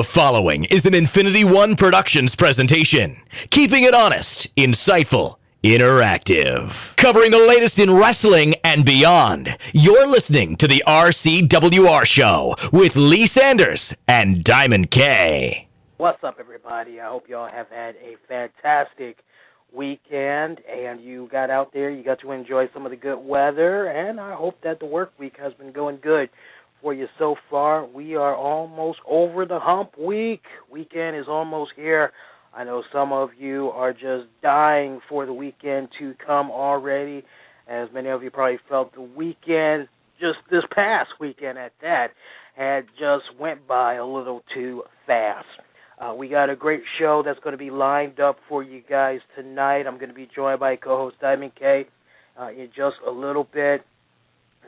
The following is an Infinity One Productions presentation, keeping it honest, insightful, interactive. Covering the latest in wrestling and beyond, you're listening to the RCWR Show with Lee Sanders and Diamond K. What's up, everybody? I hope you all have had a fantastic weekend, and you got out there, you got to enjoy some of the good weather, and I hope that the work week has been going good for you so far. We are almost over the hump week. Weekend is almost here. I know some of you are just dying for the weekend to come already, as many of you probably felt the weekend, just this past weekend at that, had just went by a little too fast. We got a great show that's going to be lined up for you guys tonight. I'm going to be joined by co-host Diamond K in just a little bit.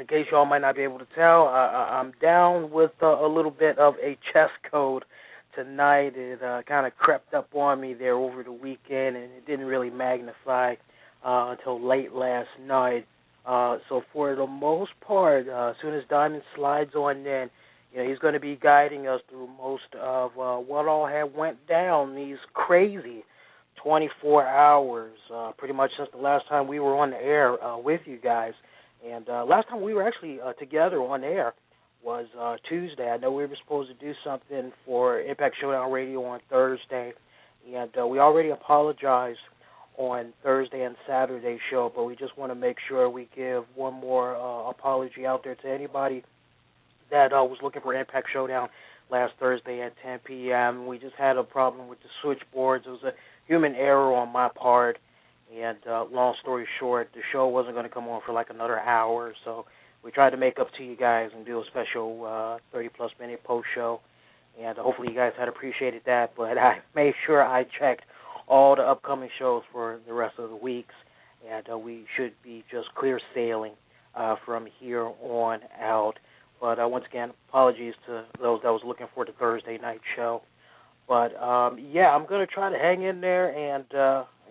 In case y'all might not be able to tell, I'm down with a little bit of a chest cold tonight. It kind of crept up on me there over the weekend, and it didn't really magnify until late last night. So for the most part, as soon as Diamond slides on in, he's going to be guiding us through most of what all had went down these crazy 24 hours, pretty much since the last time we were on the air with you guys. And last time we were actually together on air was Tuesday. I know we were supposed to do something for Impact Showdown Radio on Thursday, and we already apologized on Thursday and Saturday show, but we just want to make sure we give one more apology out there to anybody that was looking for Impact Showdown last Thursday at 10 p.m. We just had a problem with the switchboards. It was a human error on my part. And long story short, the show wasn't going to come on for like another hour, so we tried to make up to you guys and do a special 30-plus minute post-show, and hopefully you guys had appreciated that, but I made sure I checked all the upcoming shows for the rest of the weeks, and we should be just clear sailing from here on out. But once again, apologies to those that was looking for the Thursday night show. But, yeah, I'm going to try to hang in there, and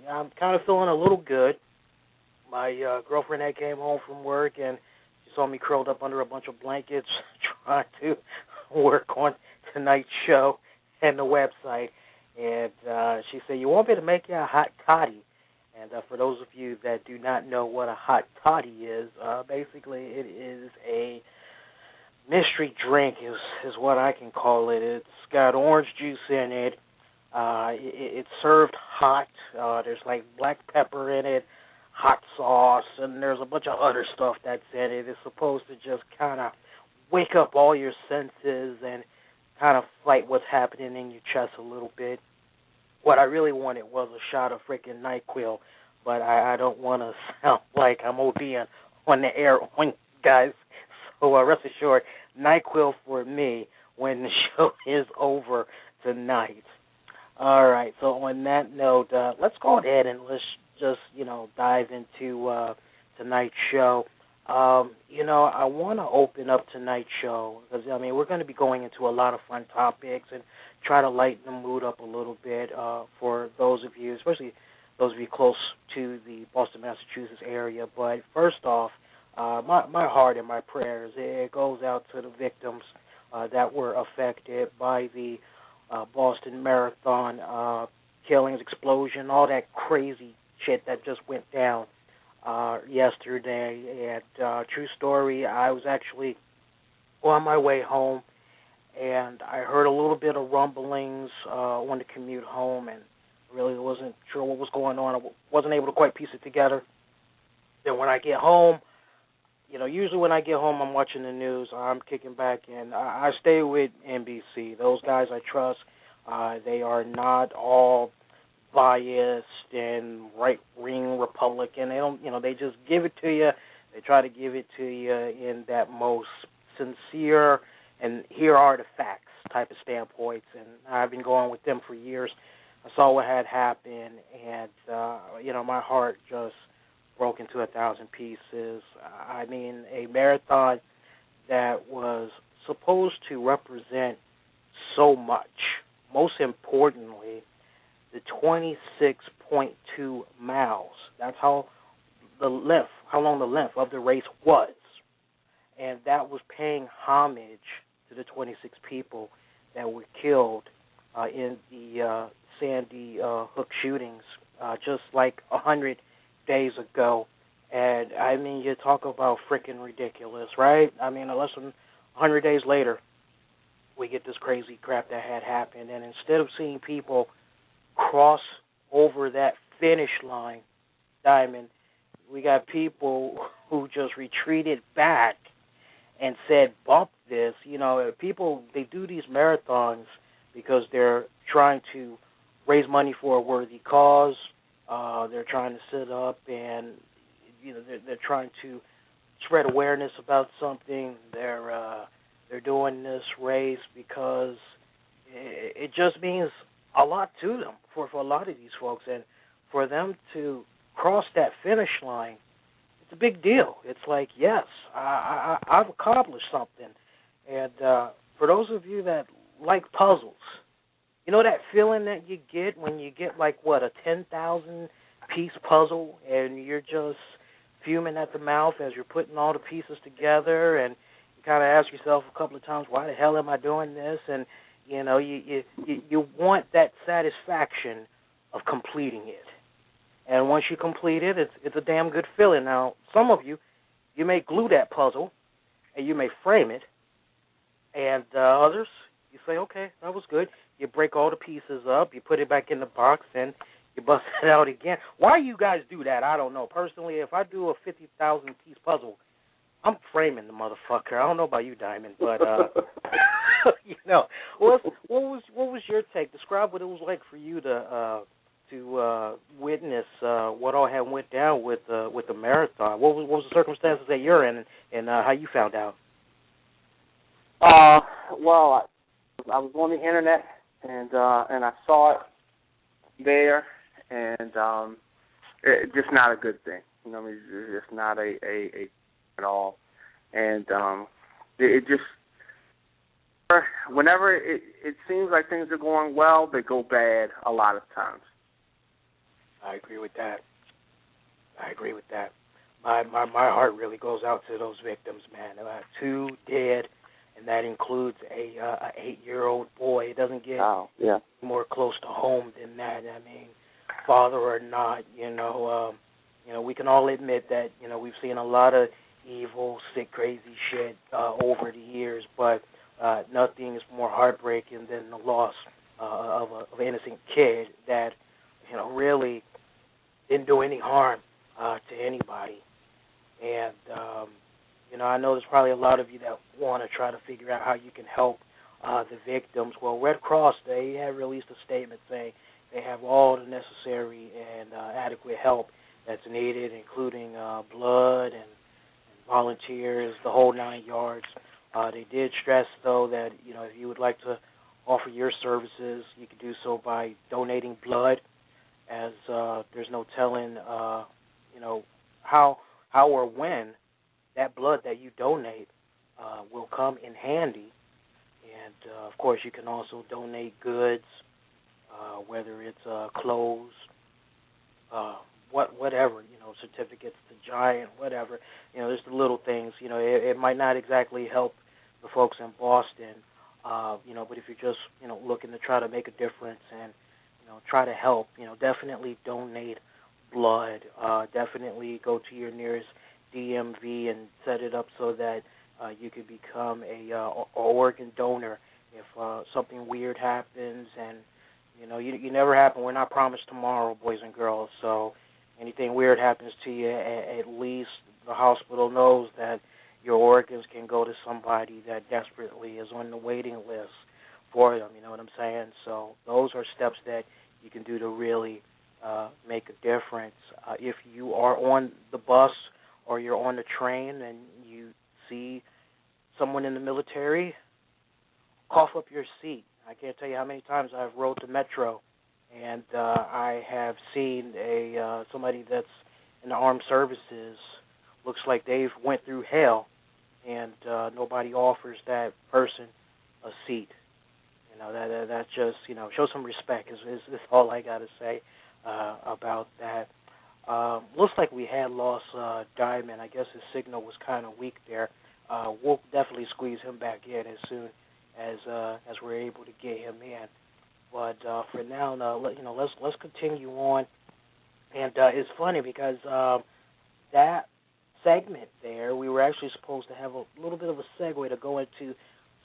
I'm kind of feeling a little good. My girlfriend had came home from work, and she saw me curled up under a bunch of blankets trying to work on tonight's show and the website. And she said, "You want me to make you a hot toddy?" And for those of you that do not know what a hot toddy is, basically it is a mystery drink is what I can call it. It's got orange juice in it. It's served hot. There's like black pepper in it, hot sauce, and there's a bunch of other stuff that's in it. It's supposed to just kind of wake up all your senses and kind of fight what's happening in your chest a little bit. What I really wanted was a shot of freaking NyQuil, but I don't want to sound like I'm ODing on the air on guys. So rest assured, NyQuil for me when the show is over tonight. All right, so on that note, let's go ahead and let's just, dive into tonight's show. I want to open up tonight's show because, we're going to be going into a lot of fun topics and try to lighten the mood up a little bit for those of you, especially those of you close to the Boston, Massachusetts area. But first off, my heart and my prayers, it goes out to the victims that were affected by the Boston Marathon killings, explosion, all that crazy shit that just went down yesterday. And true story, I was actually on my way home, and I heard a little bit of rumblings on the commute home, and really wasn't sure what was going on. I wasn't able to quite piece it together. Then when I get home, usually when I get home, I'm watching the news. I'm kicking back, and I stay with NBC. Those guys I trust. They are not all biased and right-wing Republican. They don't, they just give it to you. They try to give it to you in that most sincere and here are the facts type of standpoints. And I've been going with them for years. I saw what had happened, and, my heart just broke into 1,000 pieces. A marathon that was supposed to represent so much. Most importantly, the 26.2 miles. That's how long the length of the race was. And that was paying homage to the 26 people that were killed in the Sandy Hook shootings just like 100 days ago. And, I mean, you talk about freaking ridiculous, right? I mean, less than 100 days later, we get this crazy crap that had happened. And instead of seeing people cross over that finish line, Diamond, we got people who just retreated back and said, bump this. You know, people, they do these marathons because they're trying to raise money for a worthy cause. They're trying to sit up and, you know, they're trying to spread awareness about something. They're doing this race because it just means a lot to them for a lot of these folks. And for them to cross that finish line, it's a big deal. It's like, yes, I've accomplished something. And for those of you that like puzzles, you know that feeling that you get when you get like, what, a 10,000-piece puzzle and you're just fuming at the mouth as you're putting all the pieces together, and you kind of ask yourself a couple of times, why the hell am I doing this? And, you know, you want that satisfaction of completing it. And once you complete it, it's a damn good feeling. Now, some of you may glue that puzzle, and you may frame it, and others, you say, okay, that was good. You break all the pieces up, you put it back in the box, and you bust it out again. Why you guys do that, I don't know. Personally, if I do a 50,000-piece puzzle, I'm framing the motherfucker. I don't know about you, Diamond, but you know, what was your take? Describe what it was like for you to witness what all had went down with the marathon. What was the circumstances that you're in, and how you found out? Well, I was on the internet, and I saw it there, and it's just not a good thing. You know, I mean, it's just not a at all. And it just, whenever it seems like things are going well, they go bad a lot of times. I agree with that. My heart really goes out to those victims, man. 2 dead, and that includes a 8-year-old boy. It doesn't get more close to home than that. I mean, father or not, you know, we can all admit that, you know, we've seen a lot of evil, sick, crazy shit over the years, but nothing is more heartbreaking than the loss of an innocent kid that, you know, really didn't do any harm to anybody. And, you know, I know there's probably a lot of you that want to try to figure out how you can help the victims. Well, Red Cross, they have released a statement saying they have all the necessary and adequate help that's needed, including blood and volunteers, the whole 9 yards. They did stress, though, that, you know, if you would like to offer your services, you could do so by donating blood, as there's no telling, you know, how or when that blood that you donate will come in handy. And, of course, you can also donate goods, whether it's clothes, whatever, you know, certificates to Giant, whatever. You know, there's the little things. You know, it might not exactly help the folks in Boston, you know, but if you're just, you know, looking to try to make a difference and, you know, try to help, you know, definitely donate blood. Definitely go to your nearest DMV and set it up so that you can become a organ donor if something weird happens. And, you know, you never happen. We're not promised tomorrow, boys and girls. So anything weird happens to you, at least the hospital knows that your organs can go to somebody that desperately is on the waiting list for them, you know what I'm saying? So those are steps that you can do to really make a difference. If you are on the bus or you're on the train and you see someone in the military, cough up your seat. I can't tell you how many times I've rode the metro and I have seen somebody that's in the armed services, looks like they've went through hell, and nobody offers that person a seat. You know, that just, you know, show some respect is all I got to say about that. Looks like we had lost Diamond. I guess his signal was kind of weak there. We'll definitely squeeze him back in as soon as we're able to get him in. But for now, let's continue on. And it's funny because that segment there, we were actually supposed to have a little bit of a segue to go into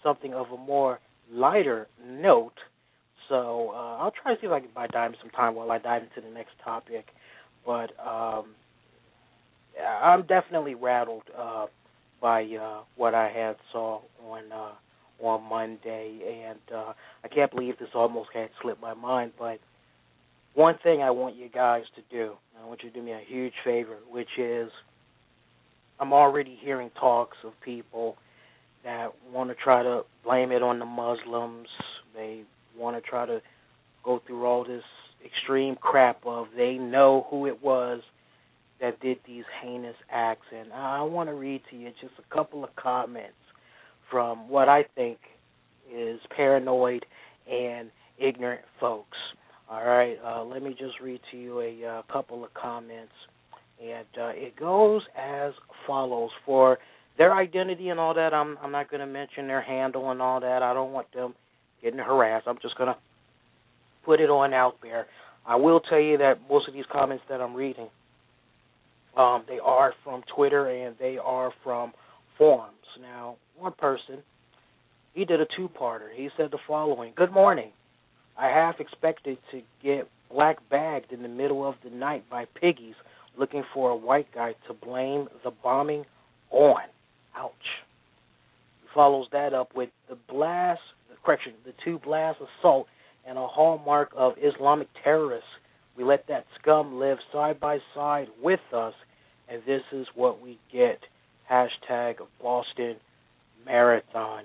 something of a more lighter note. So I'll try to see if I can buy Diamond some time while I dive into the next topic. But I'm definitely rattled by what I had saw on Monday, and I can't believe this almost had slipped my mind. But one thing I want you guys to do, I want you to do me a huge favor, which is I'm already hearing talks of people that want to try to blame it on the Muslims. They want to try to go through all this extreme crap of they know who it was that did these heinous acts. And I want to read to you just a couple of comments from what I think is paranoid and ignorant folks. All right, let me just read to you a couple of comments. And it goes as follows. For their identity and all that, I'm not going to mention their handle and all that. I don't want them getting harassed. I'm just going to put it on out there. I will tell you that most of these comments that I'm reading, they are from Twitter and they are from forums. Now, one person, he did a two-parter. He said the following: "Good morning. I half expected to get black bagged in the middle of the night by piggies looking for a white guy to blame the bombing on. Ouch." He follows that up with the two blast assault and a hallmark of Islamic terrorists. We let that scum live side by side with us, and this is what we get. Hashtag Boston Marathon.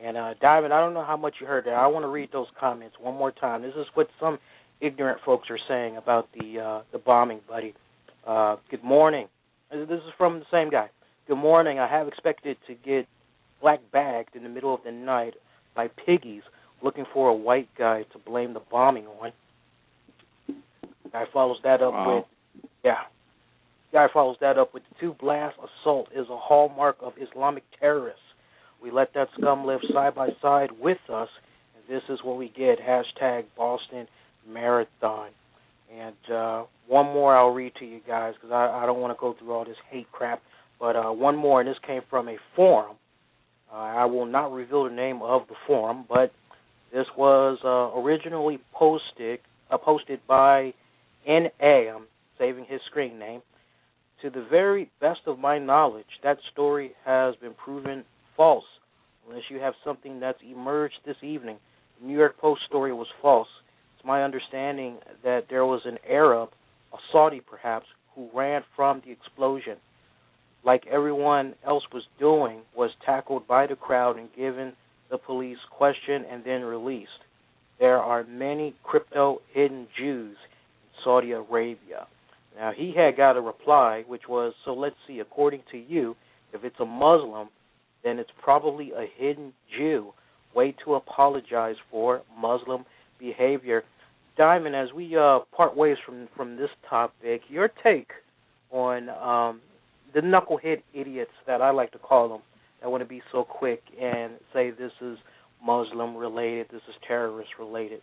And Diamond, I don't know how much you heard there. I want to read those comments one more time. This is what some ignorant folks are saying about the bombing, buddy. Good morning. This is from the same guy. "Good morning. I have expected to get black bagged in the middle of the night by piggies looking for a white guy to blame the bombing on." Guy follows that up with, Guy follows that up with the two blast assault is a hallmark of Islamic terrorists. We let that scum live side by side with us, and this is what we get. Hashtag Boston Marathon. And one more I'll read to you guys because I don't want to go through all this hate crap. But one more, and this came from a forum. I will not reveal the name of the forum, but this was originally posted by N.A. I'm saving his screen name. "To the very best of my knowledge, that story has been proven false, unless you have something that's emerged this evening. The New York Post story was false. It's my understanding that there was an Arab, a Saudi perhaps, who ran from the explosion. Like everyone else was doing, was tackled by the crowd and given the police question and then released. There are many crypto-hidden Jews in Saudi Arabia." Now, he had got a reply, which was, "So let's see, according to you, if it's a Muslim, then it's probably a hidden Jew. Way to apologize for Muslim behavior." Diamond, as we part ways from this topic, your take on the knucklehead idiots that I like to call them, that want to be so quick and say this is Muslim-related, this is terrorist-related.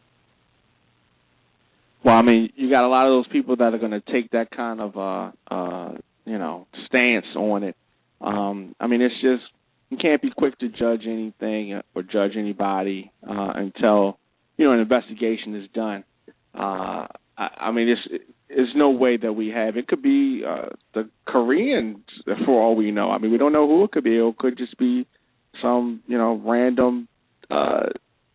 Well, I mean, you got a lot of those people that are going to take that kind of, stance on it. I mean, it's just, you can't be quick to judge anything or judge anybody until, an investigation is done. I mean, there's no way that we have. It could be the Koreans, for all we know. I mean, we don't know who it could be. It could just be some, random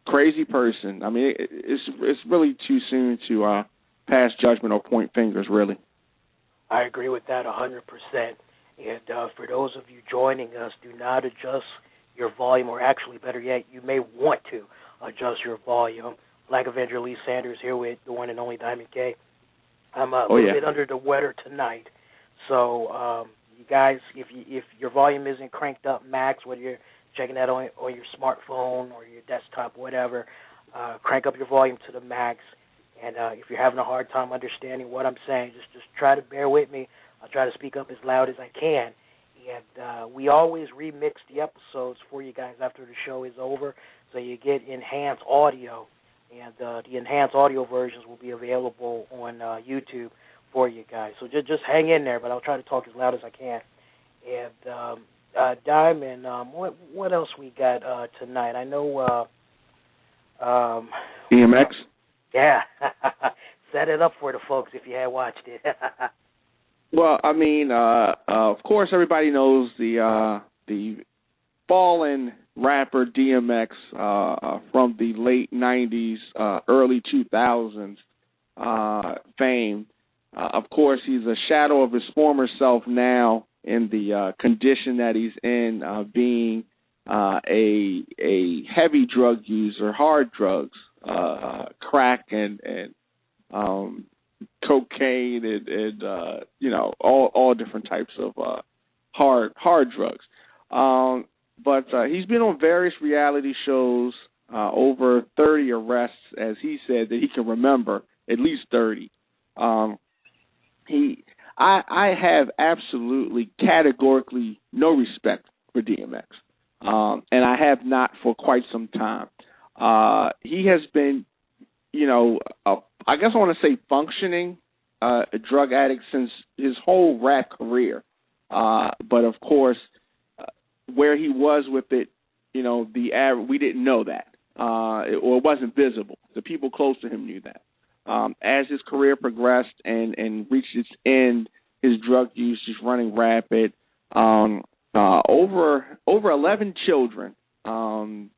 crazy person. I mean, it's really too soon to pass judgment or point fingers, really. I agree with that 100%. And for those of you joining us, do not adjust your volume, or actually, better yet, you may want to adjust your volume. Black Avenger Lee Sanders here with the one and only Diamond K. I'm a little bit under the weather tonight. So, you guys, if your volume isn't cranked up max, whether you're checking that on your smartphone or your desktop, whatever, crank up your volume to the max. And if you're having a hard time understanding what I'm saying, just try to bear with me. I'll try to speak up as loud as I can. And we always remix the episodes for you guys after the show is over. so you get enhanced audio, and the enhanced audio versions will be available on YouTube for you guys. So just hang in there, but I'll try to talk as loud as I can. And Diamond, what else we got tonight? I know DMX. Yeah, set it up for the folks if you had watched it. Well, I mean, of course, everybody knows the fallen rapper DMX from the late '90s, early 2000s fame. Of course, he's a shadow of his former self now in the condition that he's in, being a heavy drug user, hard drugs, crack and cocaine and all different types of hard drugs. But he's been on various reality shows, over 30 arrests, as he said that he can remember, at least 30. I have absolutely categorically no respect for DMX, and I have not for quite some time. He has been, I guess I want to say functioning a drug addict since his whole rap career. But of course, where he was with it, we didn't know that, or it wasn't visible. The people close to him knew that. As his career progressed and reached its end, his drug use is running rapid. Over 11 children, and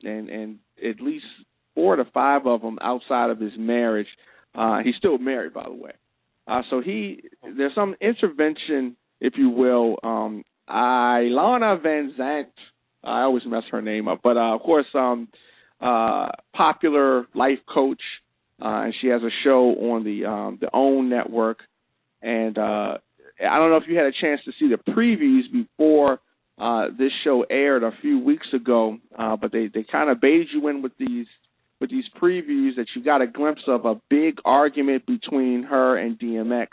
at least 4 to 5 of them outside of his marriage. He's still married, by the way. So there's some intervention, if you will. Ilana Van Zandt, I always mess her name up, but of course, popular life coach, and she has a show on the OWN network. And I don't know if you had a chance to see the previews before this show aired a few weeks ago, but they kind of baited you in with these previews that you got a glimpse of a big argument between her and DMX.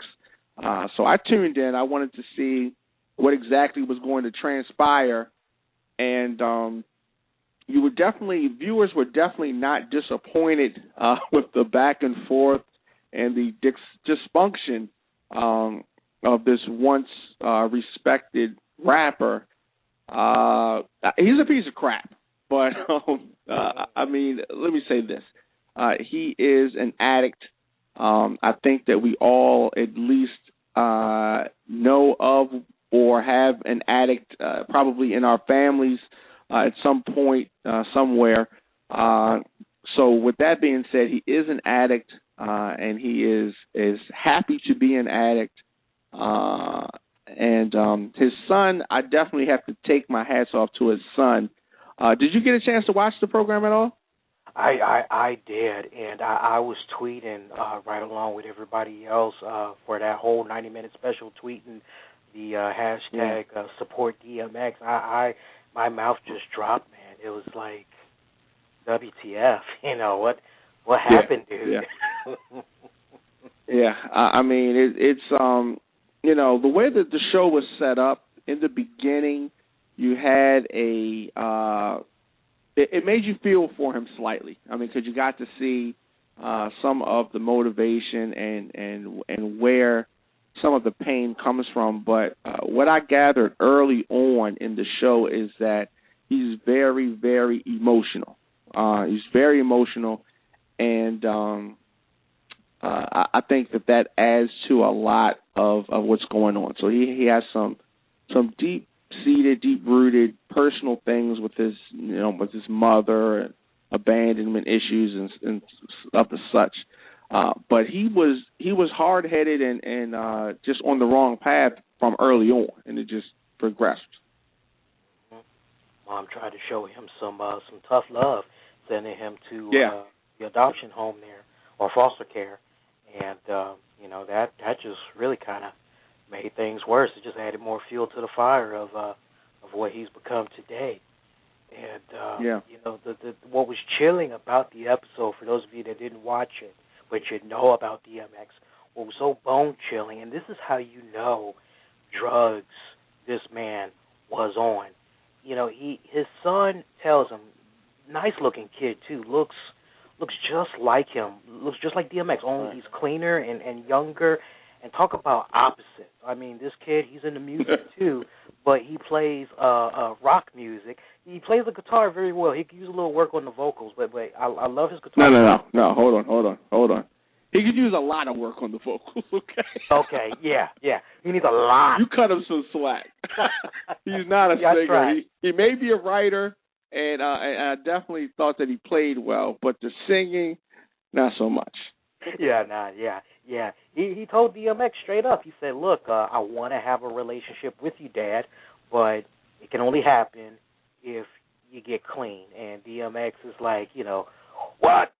So I tuned in. I wanted to see what exactly was going to transpire, and viewers were definitely not disappointed with the back and forth and the dysfunction of this once respected rapper. He's a piece of crap, but I mean, let me say this: he is an addict. I think that we all at least know of or have an addict, probably in our families at some point, somewhere. So with that being said, he is an addict, and he is happy to be an addict. And his son, I definitely have to take my hats off to his son. Did you get a chance to watch the program at all? I did, and I was tweeting right along with everybody else for that whole 90-minute special, tweeting the hashtag support DMX. My mouth just dropped, man. It was like, WTF? What happened, dude? Yeah. Yeah, I mean, it's the way that the show was set up in the beginning, you had it made you feel for him slightly. I mean, because you got to see some of the motivation and where some of the pain comes from. But what I gathered early on in the show is that he's very, very emotional. He's very emotional, and I think that adds to a lot of what's going on. So he has some deep-seated, deep-rooted personal things with his mother and abandonment issues and stuff as such. But he was hard-headed and just on the wrong path from early on, and it just progressed. Mom tried to show him some tough love, sending him to the adoption home there, or foster care, and that just really kind of made things worse. It just added more fuel to the fire of what he's become today. And what was chilling about the episode, for those of you that didn't watch it but you know about DMX, what was so bone chilling, and this is how you know drugs this man was on. His son tells him, nice looking kid too. Looks just like him. Looks just like DMX. Only he's cleaner and younger. And talk about opposite. I mean, this kid, he's into music too, but he plays rock music. He plays the guitar very well. He could use a little work on the vocals, but I love his guitar. No. Hold on. He could use a lot of work on the vocals, okay? Okay, yeah. He needs a lot. You cut him some slack. He's not a singer. Right. He may be a writer, and I definitely thought that he played well, but the singing, not so much. Yeah. He told DMX straight up. He said, look, I want to have a relationship with you, Dad, but it can only happen if you get clean. And DMX is like, what?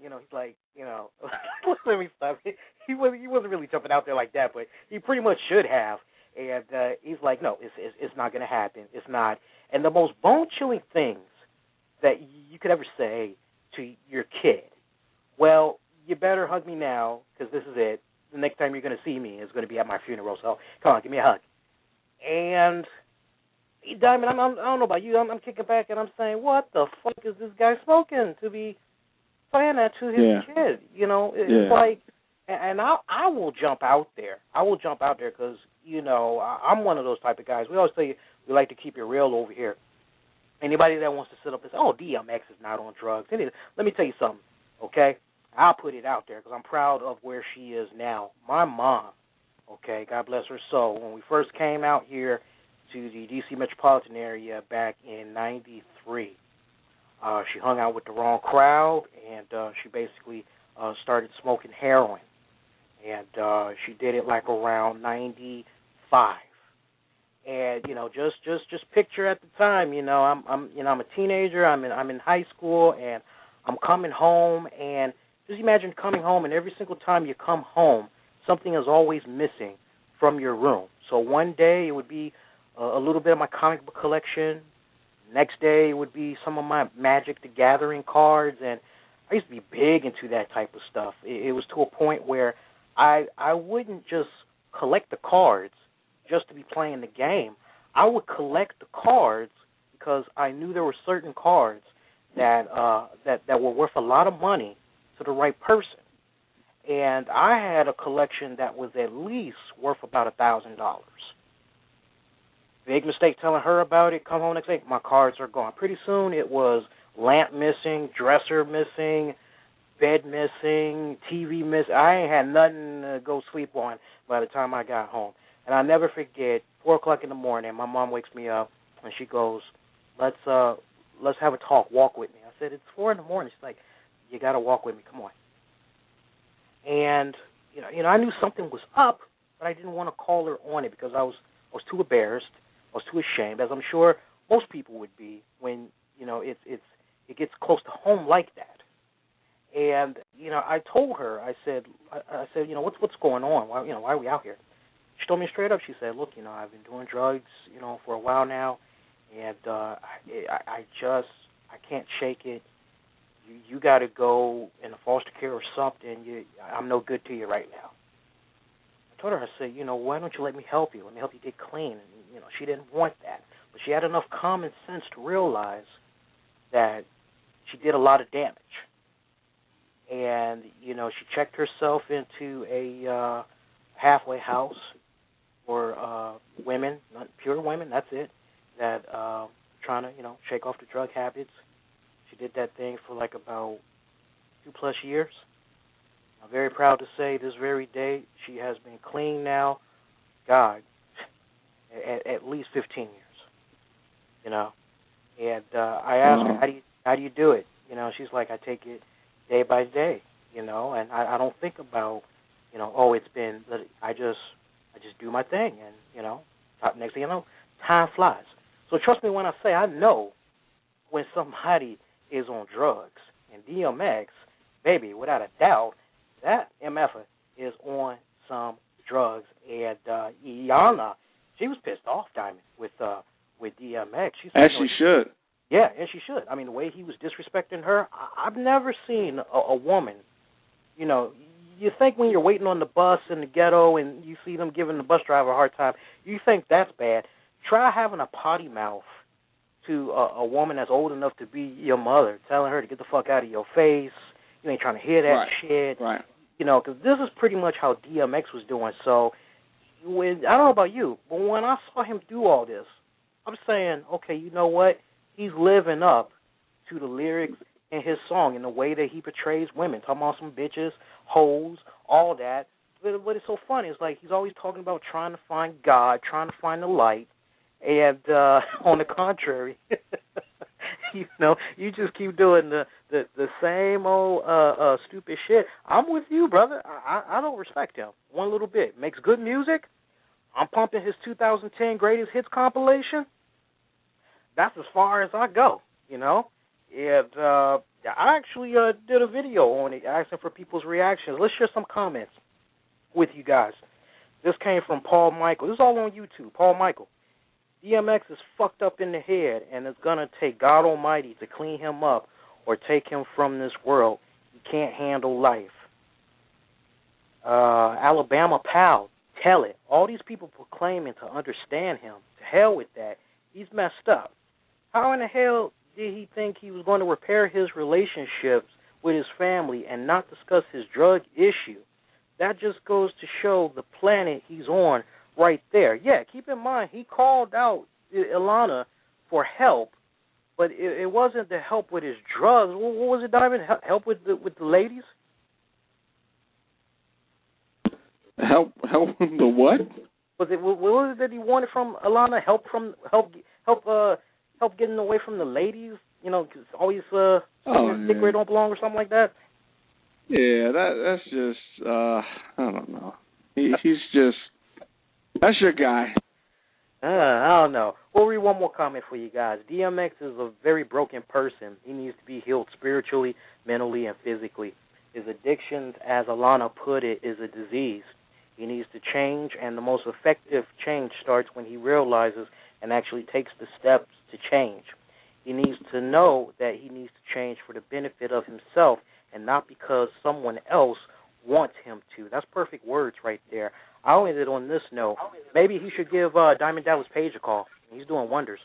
He's like, let me stop. He wasn't really jumping out there like that, but he pretty much should have. And he's like, no, it's not going to happen. It's not. And the most bone-chilling things that you could ever say to your kid, well, you better hug me now because this is it. The next time you're going to see me is going to be at my funeral, so come on, give me a hug. And Diamond, I don't know about you. I'm kicking back and I'm saying, what the fuck is this guy smoking to be saying that to his kid? It's like, and I will jump out there. Because, I'm one of those type of guys. We always say we like to keep it real over here. Anybody that wants to sit up and say, oh, DMX is not on drugs. Let me tell you something, okay? I'll put it out there because I'm proud of where she is now. My mom, okay, God bless her soul, when we first came out here to the D.C. metropolitan area back in 93, she hung out with the wrong crowd, and she basically started smoking heroin. And she did it like around 95. And just picture at the time, I'm a teenager, I'm in high school, and I'm coming home, and just imagine coming home, and every single time you come home, something is always missing from your room. So one day it would be a little bit of my comic book collection. Next day it would be some of my Magic the Gathering cards, and I used to be big into that type of stuff. It was to a point where I wouldn't just collect the cards just to be playing the game. I would collect the cards because I knew there were certain cards that were worth a lot of money to the right person. And I had a collection that was at least worth about $1,000. Big mistake telling her about it. Come home next day, my cards are gone. Pretty soon it was lamp missing, dresser missing, bed missing, TV missing. I ain't had nothing to go sleep on by the time I got home. And I'll never forget, 4 o'clock in the morning, my mom wakes me up, and she goes, let's have a talk, walk with me. I said, it's 4 in the morning. She's like, you got to walk with me, come on. And, I knew something was up, but I didn't want to call her on it because I was too embarrassed, I was too ashamed, as I'm sure most people would be when, it gets close to home like that. And, I told her, I said, what's going on? Why are we out here? She told me straight up. She said, look, I've been doing drugs, for a while now, and I can't shake it. You got to go in foster care or something. I'm no good to you right now. I told her, I said, why don't you let me help you? Let me help you get clean. And, she didn't want that. But she had enough common sense to realize that she did a lot of damage. And, she checked herself into a halfway house for women, not pure women, that's it, that trying to, shake off the drug habits. She did that thing for like about 2+ years. I'm very proud to say this very day she has been clean now, God, at least 15 years, And I asked her, how do you do it? She's like, I take it day by day, and I don't think about, it's been, I just do my thing, and, next thing you know, time flies. So trust me when I say I know when somebody is on drugs. And DMX, baby, without a doubt, that MFer is on some drugs. And Iyanla, she was pissed off, Diamond, with DMX. She said, as she should. Yeah, and she should. I mean, the way he was disrespecting her, I've never seen a woman, you think when you're waiting on the bus in the ghetto and you see them giving the bus driver a hard time, you think that's bad. Try having a potty mouth to a woman that's old enough to be your mother, telling her to get the fuck out of your face. You ain't trying to hear that shit. Right. You know, because this is pretty much how DMX was doing. So, I don't know about you, but when I saw him do all this, I'm saying, okay, you know what? He's living up to the lyrics in his song in the way that he portrays women, talking about some bitches, hoes, all that. But what is so funny is like he's always talking about trying to find God, trying to find the light, and on the contrary, you know, you just keep doing the same old stupid shit. I'm with you, brother. I don't respect him one little bit. Makes good music. I'm pumping his 2010 Greatest Hits compilation. That's as far as I go, you know. And I actually did a video on it, asking for people's reactions. Let's share some comments with you guys. This came from Paul Michael. This is all on YouTube. Paul Michael. DMX is fucked up in the head, and it's going to take God Almighty to clean him up or take him from this world. He can't handle life. Alabama Pal, tell it. All these people proclaiming to understand him. To hell with that. He's messed up. How in the hell did he think he was going to repair his relationships with his family and not discuss his drug issue? That just goes to show the planet he's on right there. Yeah, keep in mind, he called out Ilana for help, but it wasn't to help with his drugs. What was it, Diamond? Help with the ladies? Help with the what? What was it that he wanted from Ilana? Help getting away from the ladies? You know, cause always stick where it don't belong or something like that? Yeah, that's just, I don't know. He's just, that's your guy. I don't know. We'll read one more comment for you guys. DMX is a very broken person. He needs to be healed spiritually, mentally, and physically. His addictions, as Alana put it, is a disease. He needs to change, and the most effective change starts when he realizes and actually takes the steps to change. He needs to know that he needs to change for the benefit of himself and not because someone else wants him to. That's perfect words right there. I'll end it on this note. Maybe he should give Diamond Dallas Page a call. He's doing wonders.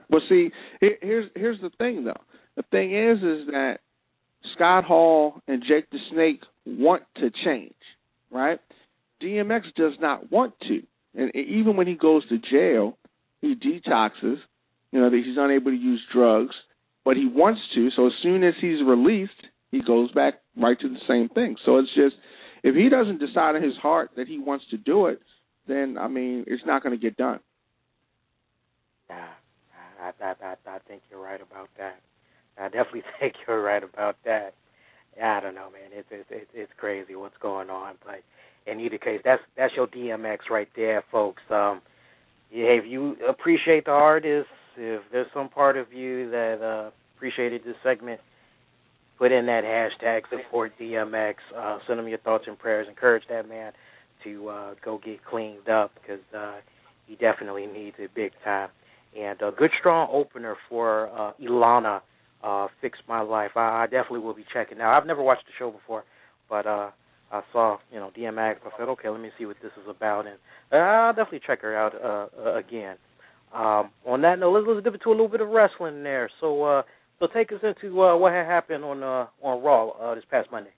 Well, see, here's the thing, though. The thing is that Scott Hall and Jake the Snake want to change, right? DMX does not want to. And even when he goes to jail, he detoxes, you know, that he's unable to use drugs, but he wants to. So as soon as he's released, he goes back right to the same thing. So it's just, if he doesn't decide in his heart that he wants to do it, then, I mean, it's not going to get done. I think you're right about that. I definitely think you're right about that. I don't know, man. It's crazy what's going on, but in either case, that's your DMX right there, folks. If you appreciate the artist, if there's some part of you that appreciated this segment, put in that hashtag support DMX. Send him your thoughts and prayers. Encourage that man to go get cleaned up because he definitely needs it big time. And a good, strong opener for Ilana, Fix My Life. I definitely will be checking out. I've never watched the show before, but I saw, DMX. I said, okay, let me see what this is about, and I'll definitely check her out again. On that note, let's dip into a little bit of wrestling there. So take us into what had happened on Raw this past Monday.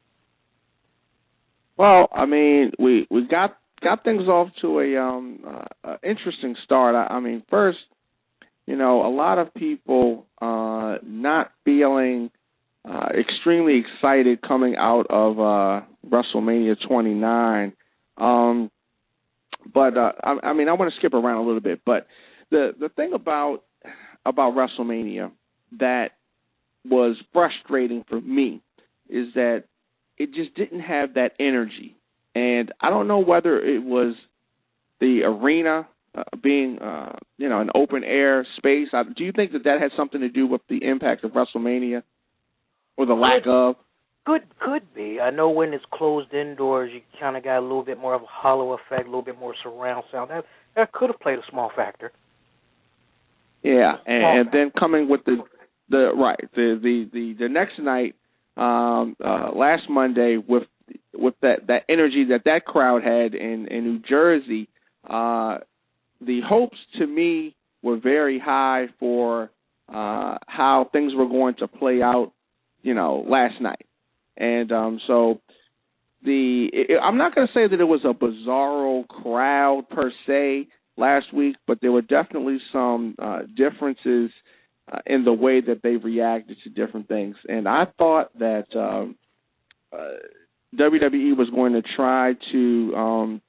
Well, I mean, we got things off to a interesting start. I mean, first, a lot of people not feeling extremely excited coming out of WrestleMania 29. But I mean, I want to skip around a little bit. But the thing about WrestleMania that was frustrating for me is that it just didn't have that energy. And I don't know whether it was the arena being, an open-air space. Do you think that had something to do with the impact of WrestleMania or the lack of? Could be. I know when it's closed indoors, you kind of got a little bit more of a hollow effect, a little bit more surround sound. That could have played a small factor. Yeah, and then coming with the next night, last Monday with that energy that crowd had in New Jersey, the hopes to me were very high for how things were going to play out, last night. And so I'm not going to say that it was a bizarro crowd per se last week, but there were definitely some differences in the way that they reacted to different things. And I thought that WWE was going to try to,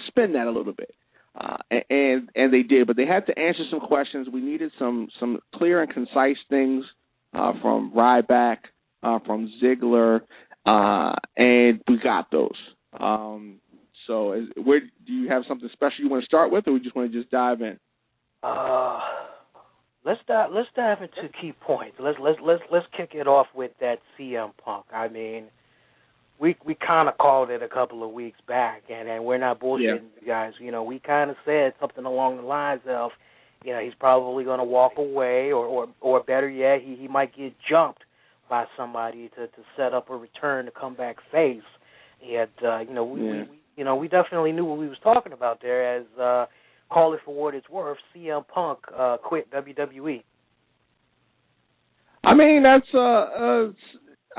spin that a little bit. And they did, but they had to answer some questions. We needed some clear and concise things from Ryback, from Ziggler, and we got those. So where do you have something special you want to start with, or we just want to just dive in? Let's dive into key points. Let's kick it off with that CM Punk. I mean, we kind of called it a couple of weeks back, and we're not bullshitting you guys. We kind of said something along the lines of, he's probably going to walk away, or better yet, he might get jumped by somebody to set up a return to come back face. And we definitely knew what we was talking about there. As call it for what it's worth, CM Punk quit WWE. I mean, that's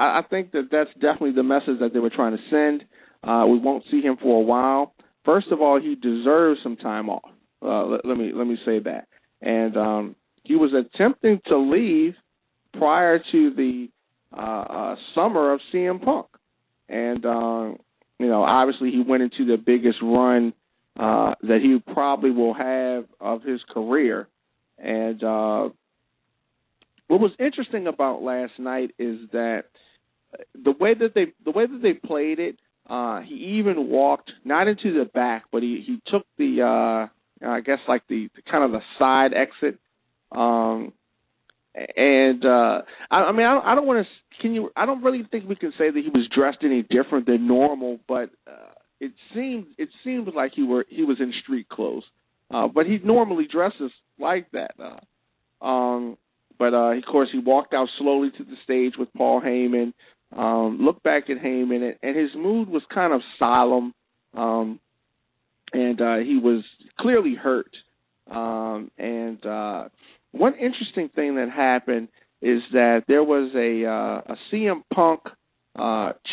I think that's definitely the message that they were trying to send. We won't see him for a while. First of all, he deserves some time off. Let me say that. And he was attempting to leave prior to the summer of CM Punk, and obviously he went into the biggest run that he probably will have of his career. And what was interesting about last night is that the way that they played it, he even walked not into the back, but he took the I guess like the kind of the side exit. I don't want to. I don't really think we can say that he was dressed any different than normal, but it seemed like he was in street clothes. But he normally dresses like that. But of course, he walked out slowly to the stage with Paul Heyman. Looked back at Heyman, and his mood was kind of solemn, and he was clearly hurt. One interesting thing that happened is that there was a CM Punk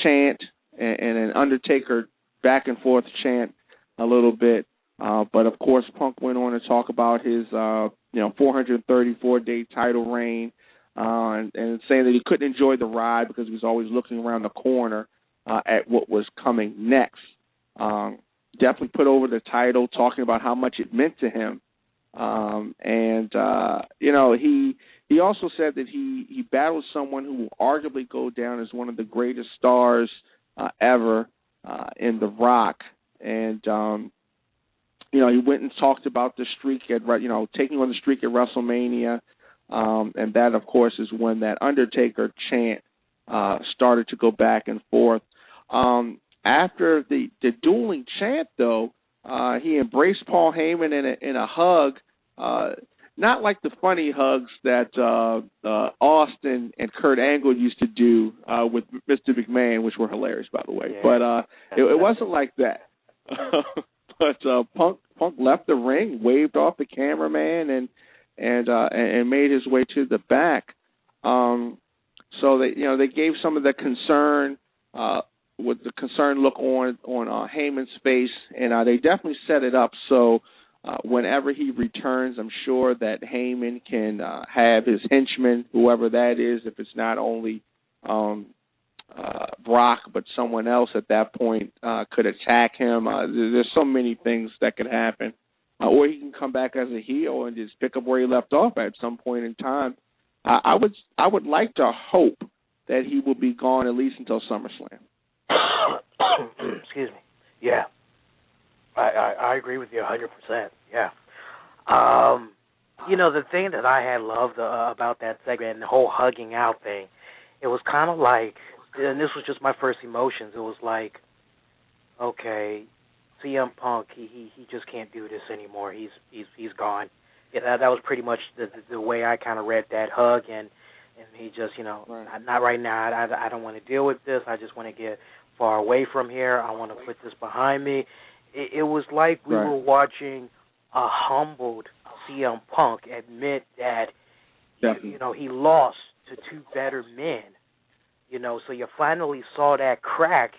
chant and an Undertaker back and forth chant a little bit, but of course Punk went on to talk about his 434-day title reign, and saying that he couldn't enjoy the ride because he was always looking around the corner at what was coming next. Definitely put over the title, talking about how much it meant to him. He also said that he battled someone who will arguably go down as one of the greatest stars ever in The Rock. And, he went and talked about the streak taking on the streak at WrestleMania. And that, of course, is when that Undertaker chant started to go back and forth. After the dueling chant, though, he embraced Paul Heyman in a hug, not like the funny hugs that Austin and Kurt Angle used to do with Mr. McMahon, which were hilarious, by the way. Yeah. But it wasn't like that. But Punk left the ring, waved off the cameraman, and made his way to the back. So they gave some of the concern. With the concerned look on Heyman's face, and they definitely set it up so whenever he returns, I'm sure that Heyman can have his henchman, whoever that is, if it's not only Brock but someone else at that point, could attack him. There's so many things that could happen. Or he can come back as a heel and just pick up where he left off at some point in time. I would like to hope that he will be gone at least until SummerSlam. Excuse me. Yeah, I agree with you 100%. Yeah. The thing that I had loved about that segment and the whole hugging out thing, it was kind of like, and this was just my first emotions. It was like, okay, CM Punk, he just can't do this anymore. He's gone. Yeah, that was pretty much the way I kind of read that hug, and he just, right. Not right now. I don't want to deal with this. I just want to get far away from here. I want to put this behind me. It was like we were watching a humbled CM Punk admit that, Definitely. he lost to two better men. So you finally saw that crack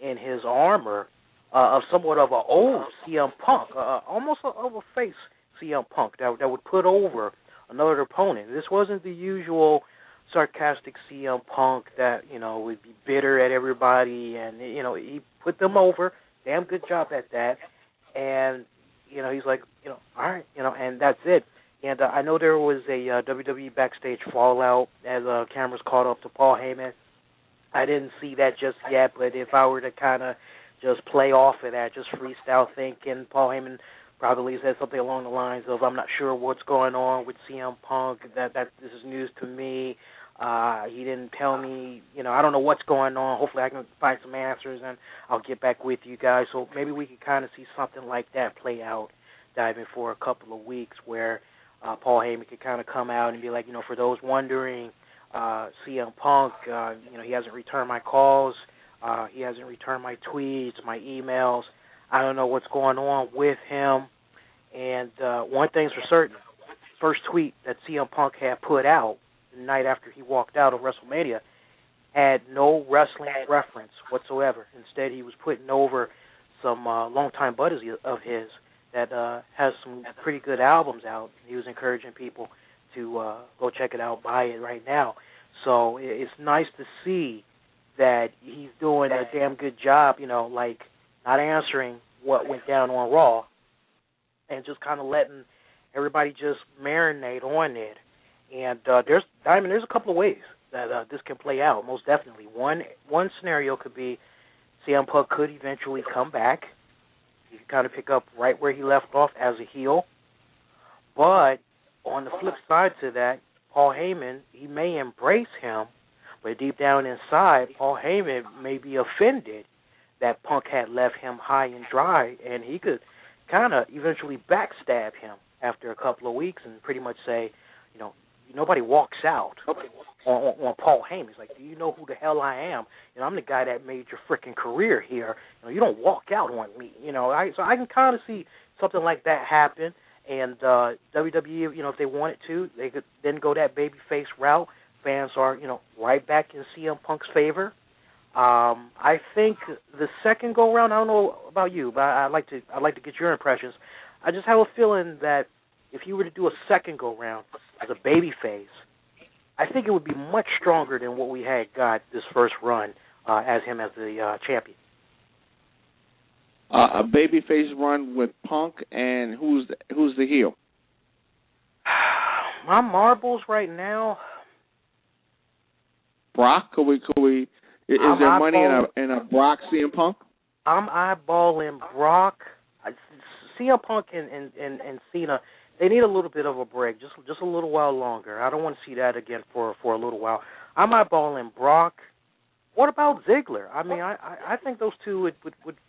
in his armor of somewhat of an old CM Punk, almost of a face CM Punk that would put over another opponent. This wasn't the usual sarcastic CM Punk that, would be bitter at everybody, and, he put them over. Damn good job at that. And, he's like, all right, and that's it. And I know there was a WWE backstage fallout as cameras caught up to Paul Heyman. I didn't see that just yet, but if I were to kind of just play off of that, just freestyle thinking, Paul Heyman probably said something along the lines of, I'm not sure what's going on with CM Punk, that this is news to me. He didn't tell me, I don't know what's going on. Hopefully I can find some answers, and I'll get back with you guys. So maybe we could kind of see something like that play out, diving for a couple of weeks, where Paul Heyman could kind of come out and be like, for those wondering, CM Punk, he hasn't returned my calls. He hasn't returned my tweets, my emails. I don't know what's going on with him. And one thing's for certain, first tweet that CM Punk had put out the night after he walked out of WrestleMania had no wrestling reference whatsoever. Instead, he was putting over some longtime buddies of his that has some pretty good albums out. He was encouraging people to go check it out, buy it right now. So it's nice to see that he's doing a damn good job, like not answering what went down on Raw and just kind of letting everybody just marinate on it. And there's a couple of ways that this can play out, most definitely. One scenario could be CM Punk could eventually come back. He can kind of pick up right where he left off as a heel. But on the flip side to that, Paul Heyman, he may embrace him, but deep down inside, Paul Heyman may be offended that Punk had left him high and dry, and he could kind of eventually backstab him after a couple of weeks and pretty much say, nobody walks out on Paul Heyman. He's like, do you know who the hell I am? I'm the guy that made your freaking career here. You don't walk out on me. So I can kind of see something like that happen. And WWE, if they wanted to, they could then go that babyface route. Fans are, right back in CM Punk's favor. I think the second go round, I don't know about you, but I'd like to get your impressions. I just have a feeling that if you were to do a second go round as a babyface, I think it would be much stronger than what we had got this first run as him as the champion. A babyface run with Punk, and who's the heel? My marbles right now. Brock? Could we? Is there money in a Brock CM Punk? I'm eyeballing Brock. CM Punk and Cena. They need a little bit of a break, just a little while longer. I don't want to see that again for a little while. I'm eyeballing Brock. What about Ziggler? I mean, I think those two would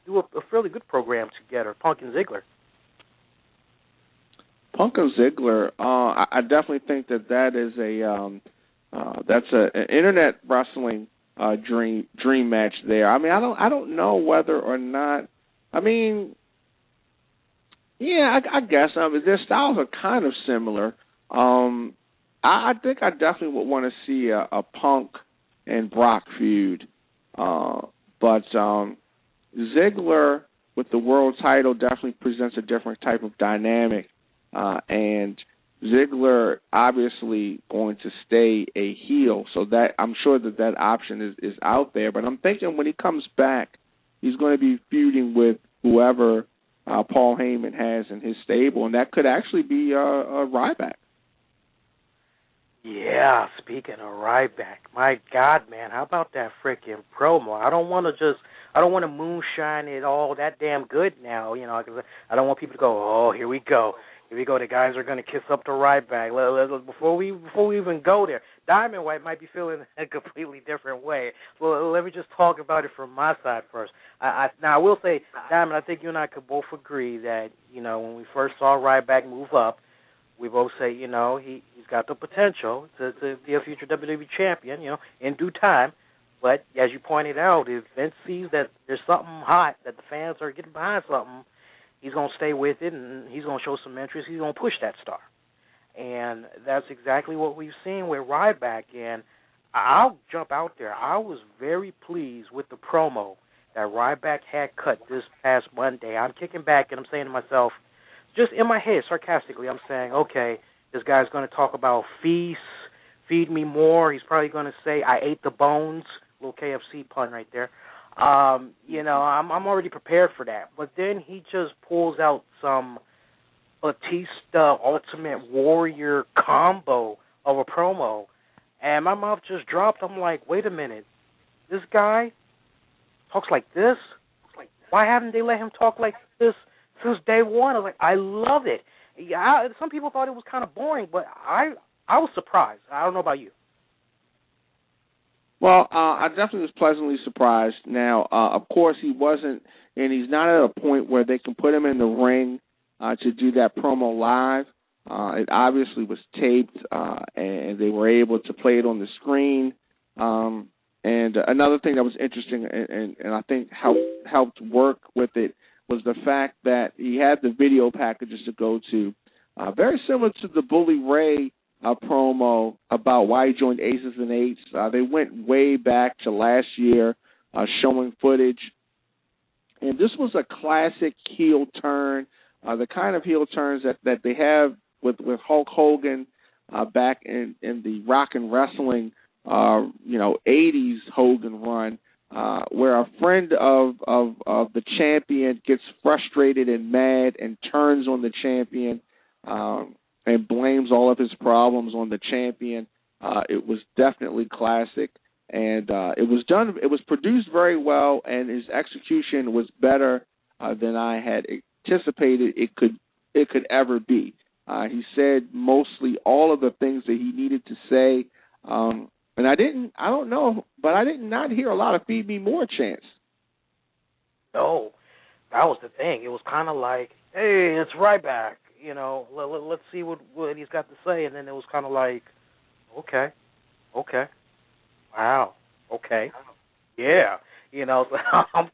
do a fairly good program together, Punk and Ziggler. Punk and Ziggler, I definitely think that is that's an internet wrestling dream match there. I mean, I don't know whether or not. I mean, yeah, I guess their styles are kind of similar. I think I definitely would want to see a Punk and Brock feud. But Ziggler with the world title definitely presents a different type of dynamic. And Ziggler obviously going to stay a heel, so that I'm sure that option is out there. But I'm thinking when he comes back, he's going to be feuding with whoever Paul Heyman has in his stable, and that could actually be a Ryback. Yeah, speaking of Ryback, my God, man, how about that freaking promo? I don't want to moonshine it all that damn good now, because I don't want people to go, oh, here we go. The guys are going to kiss up to Ryback. Before we even go there, Diamond White might be feeling a completely different way. Well, let me just talk about it from my side first. Now, I will say, Diamond, I think you and I could both agree that, when we first saw Ryback move up, we both say, he's got the potential to be a future WWE champion, in due time. But as you pointed out, if Vince sees that there's something hot, that the fans are getting behind something, he's going to stay with it, and he's going to show some interest. He's going to push that star. And that's exactly what we've seen with Ryback. And I'll jump out there. I was very pleased with the promo that Ryback had cut this past Monday. I'm kicking back and I'm saying to myself, just in my head, sarcastically, I'm saying, okay, this guy's going to talk about feast, feed me more. He's probably going to say, I ate the bones. Little KFC pun right there. You know, I'm already prepared for that. But then he just pulls out some Batista Ultimate Warrior combo of a promo, and my mouth just dropped. I'm like, wait a minute, this guy talks like this? Why haven't they let him talk like this since day one? I was like, I love it. Yeah, some people thought it was kind of boring, but I was surprised. I don't know about you. Well, I definitely was pleasantly surprised. Now, of course, he wasn't, and he's not at a point where they can put him in the ring to do that promo live. It obviously was taped, and they were able to play it on the screen. And another thing that was interesting and I think helped work with it was the fact that he had the video packages to go to, very similar to the Bully Ray promo about why he joined Aces and Eights. They went way back to last year, showing footage. And this was a classic heel turn, the kind of heel turns that they have with Hulk Hogan back in the rock and wrestling, 80s Hogan run, where a friend of the champion gets frustrated and mad and turns on the champion and blames all of his problems on the champion. It was definitely classic, and it was produced very well, and his execution was better than I had anticipated it could ever be. He said mostly all of the things that he needed to say, and I don't know, but I did not hear a lot of Feed Me More chants. No, that was the thing. It was kind of like, hey, it's Ryback. You know, let's see what he's got to say. And then it was kind of like, okay, wow, okay, yeah. You know, so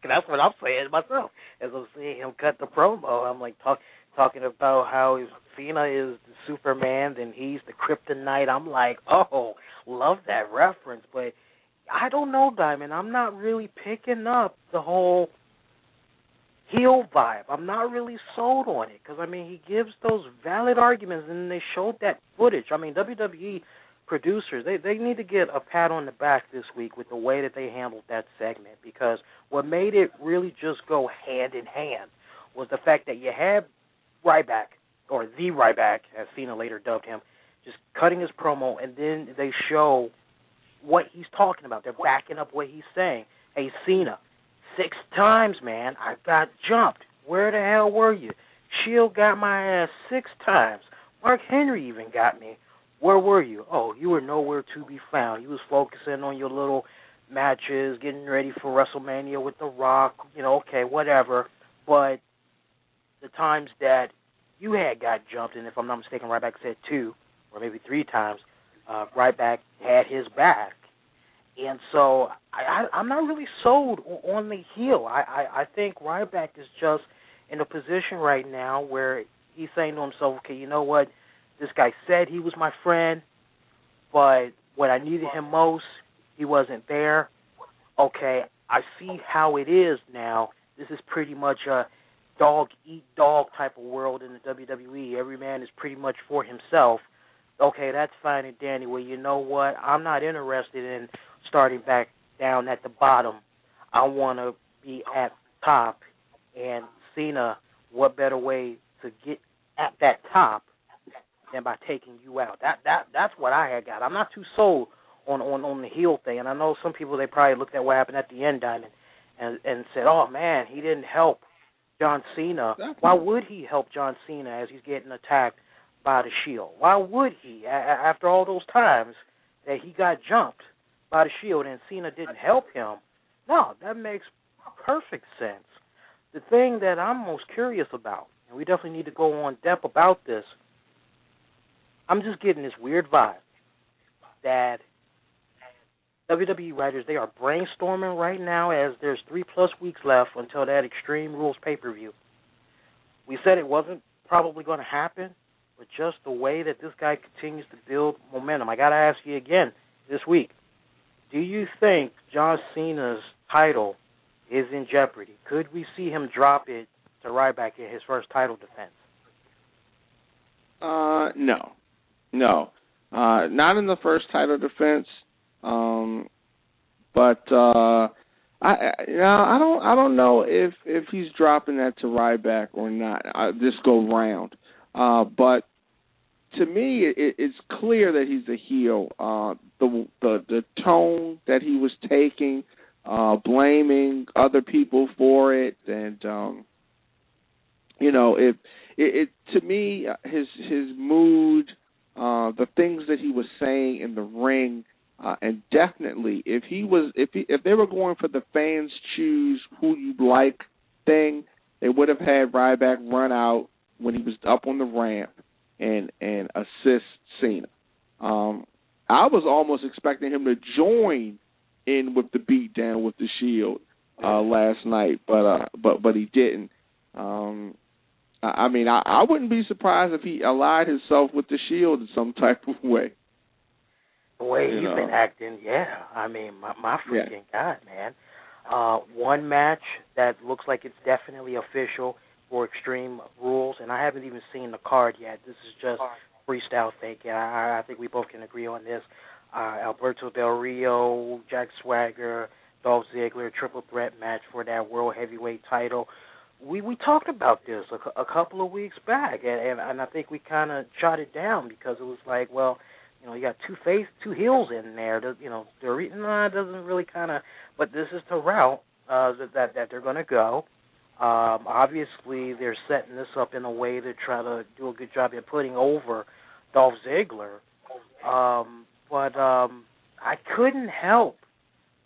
that's what I'm saying myself. As I'm seeing him cut the promo, I'm like talking about how Cena is the Superman, then he's the Kryptonite. I'm like, oh, love that reference. But I don't know, Diamond. I'm not really picking up the whole heel vibe. I'm not really sold on it because, I mean, he gives those valid arguments, and they showed that footage. I mean, WWE producers, they need to get a pat on the back this week with the way that they handled that segment, because what made it really just go hand in hand was the fact that you had Ryback, or the Ryback, as Cena later dubbed him, just cutting his promo, and then they show what he's talking about. They're backing up what he's saying. Hey, Cena, 6 times, man, I got jumped. Where the hell were you? Shield got my ass 6 times. Mark Henry even got me. Where were you? Oh, you were nowhere to be found. You was focusing on your little matches, getting ready for WrestleMania with The Rock, okay, whatever. But the times that you had got jumped, and if I'm not mistaken, Ryback said 2 or maybe 3 times, Ryback had his back. And so I'm not really sold on the heel. I think Ryback is just in a position right now where he's saying to himself, okay, you know what? This guy said he was my friend, but when I needed him most, he wasn't there. Okay, I see how it is now. This is pretty much a dog-eat-dog type of world in the WWE. Every man is pretty much for himself. Okay, that's fine and dandy. Well, you know what? I'm not interested in starting back down at the bottom. I want to be at the top. And Cena, what better way to get at that top than by taking you out? That's what I had got. I'm not too sold on the heel thing. And I know some people, they probably looked at what happened at the end, Diamond, and said, oh, man, he didn't help John Cena. Why would he help John Cena as he's getting attacked by the Shield? Why would he, after all those times that he got jumped by the Shield and Cena didn't help him? No, that makes perfect sense. The thing that I'm most curious about, and we definitely need to go on depth about this, I'm just getting this weird vibe that WWE writers, they are brainstorming right now as there's 3+ weeks left until that Extreme Rules pay-per-view. we said it wasn't probably going to happen, but just the way that this guy continues to build momentum. I got to ask you again this week, do you think John Cena's title is in jeopardy? Could we see him drop it to Ryback in his first title defense? No. Not in the first title defense. But I don't know if he's dropping that to Ryback or not this go round. But to me, it's clear that he's a heel. The tone that he was taking, blaming other people for it, and to me, his mood, the things that he was saying in the ring, and definitely if they were going for the fans choose who you like thing, they would have had Ryback run out when he was up on the ramp and assist Cena. I was almost expecting him to join in with the beatdown with the Shield last night, but he didn't. I wouldn't be surprised if he allied himself with the Shield in some type of way. The way he's been acting, yeah. I mean, my freaking God, man. One match that looks like it's definitely official for Extreme Rules, and I haven't even seen the card yet. This is just freestyle thinking. I think we both can agree on this. Alberto Del Rio, Jack Swagger, Dolph Ziggler, triple threat match for that World Heavyweight title. We talked about this a couple of weeks back, and I think we kind of shot it down because it was like, well, you got two heels in there. The reason doesn't really kind of, but this is the route that they're going to go. Obviously, they're setting this up in a way to try to do a good job in putting over Dolph Ziggler. But I couldn't help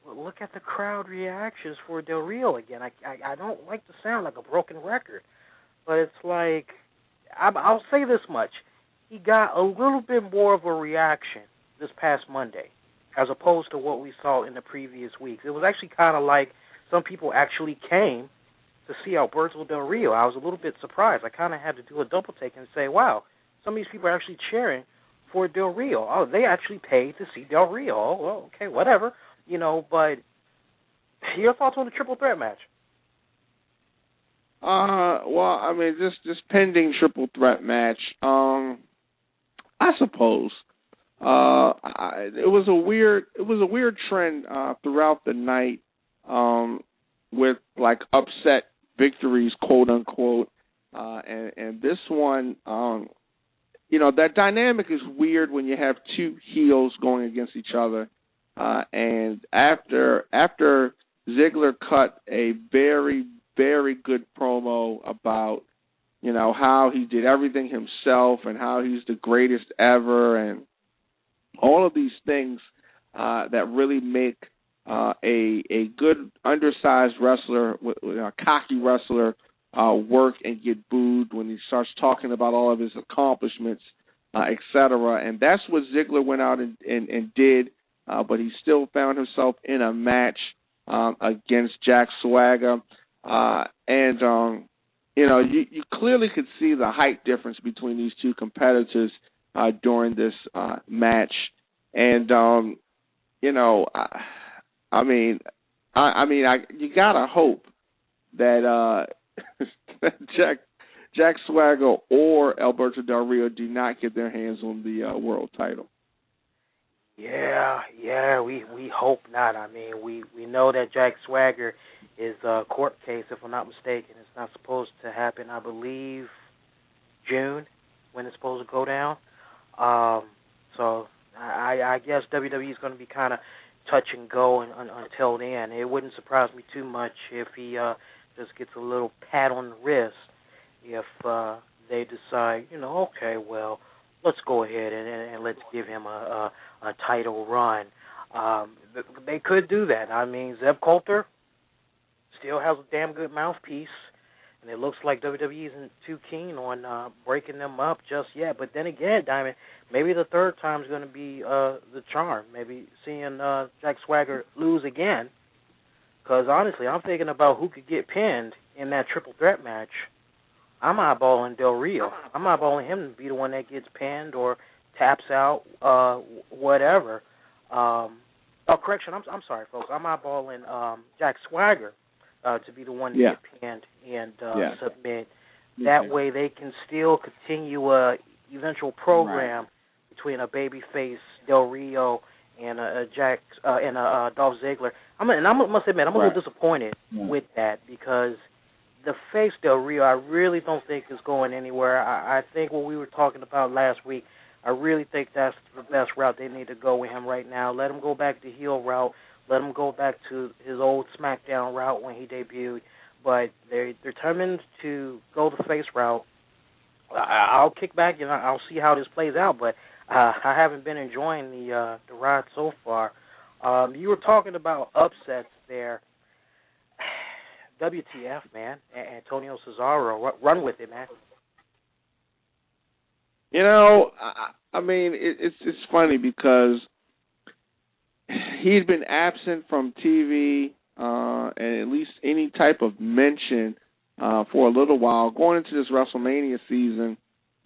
but look at the crowd reactions for Del Rio again. I don't like to sound like a broken record, but it's like, I'll say this much. He got a little bit more of a reaction this past Monday as opposed to what we saw in the previous weeks. It was actually kind of like some people actually came to see Alberto Del Rio. I was a little bit surprised. I kind of had to do a double take and say, wow, some of these people are actually cheering for Del Rio. Oh, they actually paid to see Del Rio. Oh, well, okay, whatever. But your thoughts on the triple threat match? This pending triple threat match, I suppose. It was a weird trend throughout the night with like upset victories, quote unquote, and this one, that dynamic is weird when you have two heels going against each other, and after Ziggler cut a very, very good promo about how he did everything himself and how he's the greatest ever and all of these things that really make a good undersized wrestler, a cocky wrestler, work and get booed when he starts talking about all of his accomplishments, etc. And that's what Ziggler went out and did, but he still found himself in a match against Jack Swagger. You clearly could see the height difference between these two competitors during this match. And, you gotta hope that Jack Swagger or Alberto Del Rio do not get their hands on the world title. Yeah, we hope not. I mean, we know that Jack Swagger is a court case, if I'm not mistaken. It's not supposed to happen, I believe, June, when it's supposed to go down. So I guess WWE is going to be kind of touch and go until then. It wouldn't surprise me too much if he just gets a little pat on the wrist if they decide, okay, well, let's go ahead and let's give him a title run. They could do that. I mean, Zeb Coulter still has a damn good mouthpiece, and it looks like WWE isn't too keen on breaking them up just yet. But then again, Diamond, maybe the third time is going to be the charm. Maybe seeing Jack Swagger lose again. Because honestly, I'm thinking about who could get pinned in that triple threat match. I'm eyeballing Del Rio. I'm eyeballing him to be the one that gets pinned or taps out, whatever. Correction. I'm sorry, folks. I'm eyeballing Jack Swagger to be the one to get pinned and submit. That way, they can still continue a eventual program between a babyface Del Rio and a Dolph Ziggler. I must admit, I'm a little disappointed with that because the face Del Rio, I really don't think is going anywhere. I think what we were talking about last week, I really think that's the best route they need to go with him right now. Let him go back the heel route. Let him go back to his old SmackDown route when he debuted. But they're determined to go the face route. I'll kick back and I'll see how this plays out. But I haven't been enjoying the ride so far. You were talking about upsets there. WTF, man. Antonio Cesaro. Run with it, man. You know, I mean, it's funny because he's been absent from TV and at least any type of mention for a little while. Going into this WrestleMania season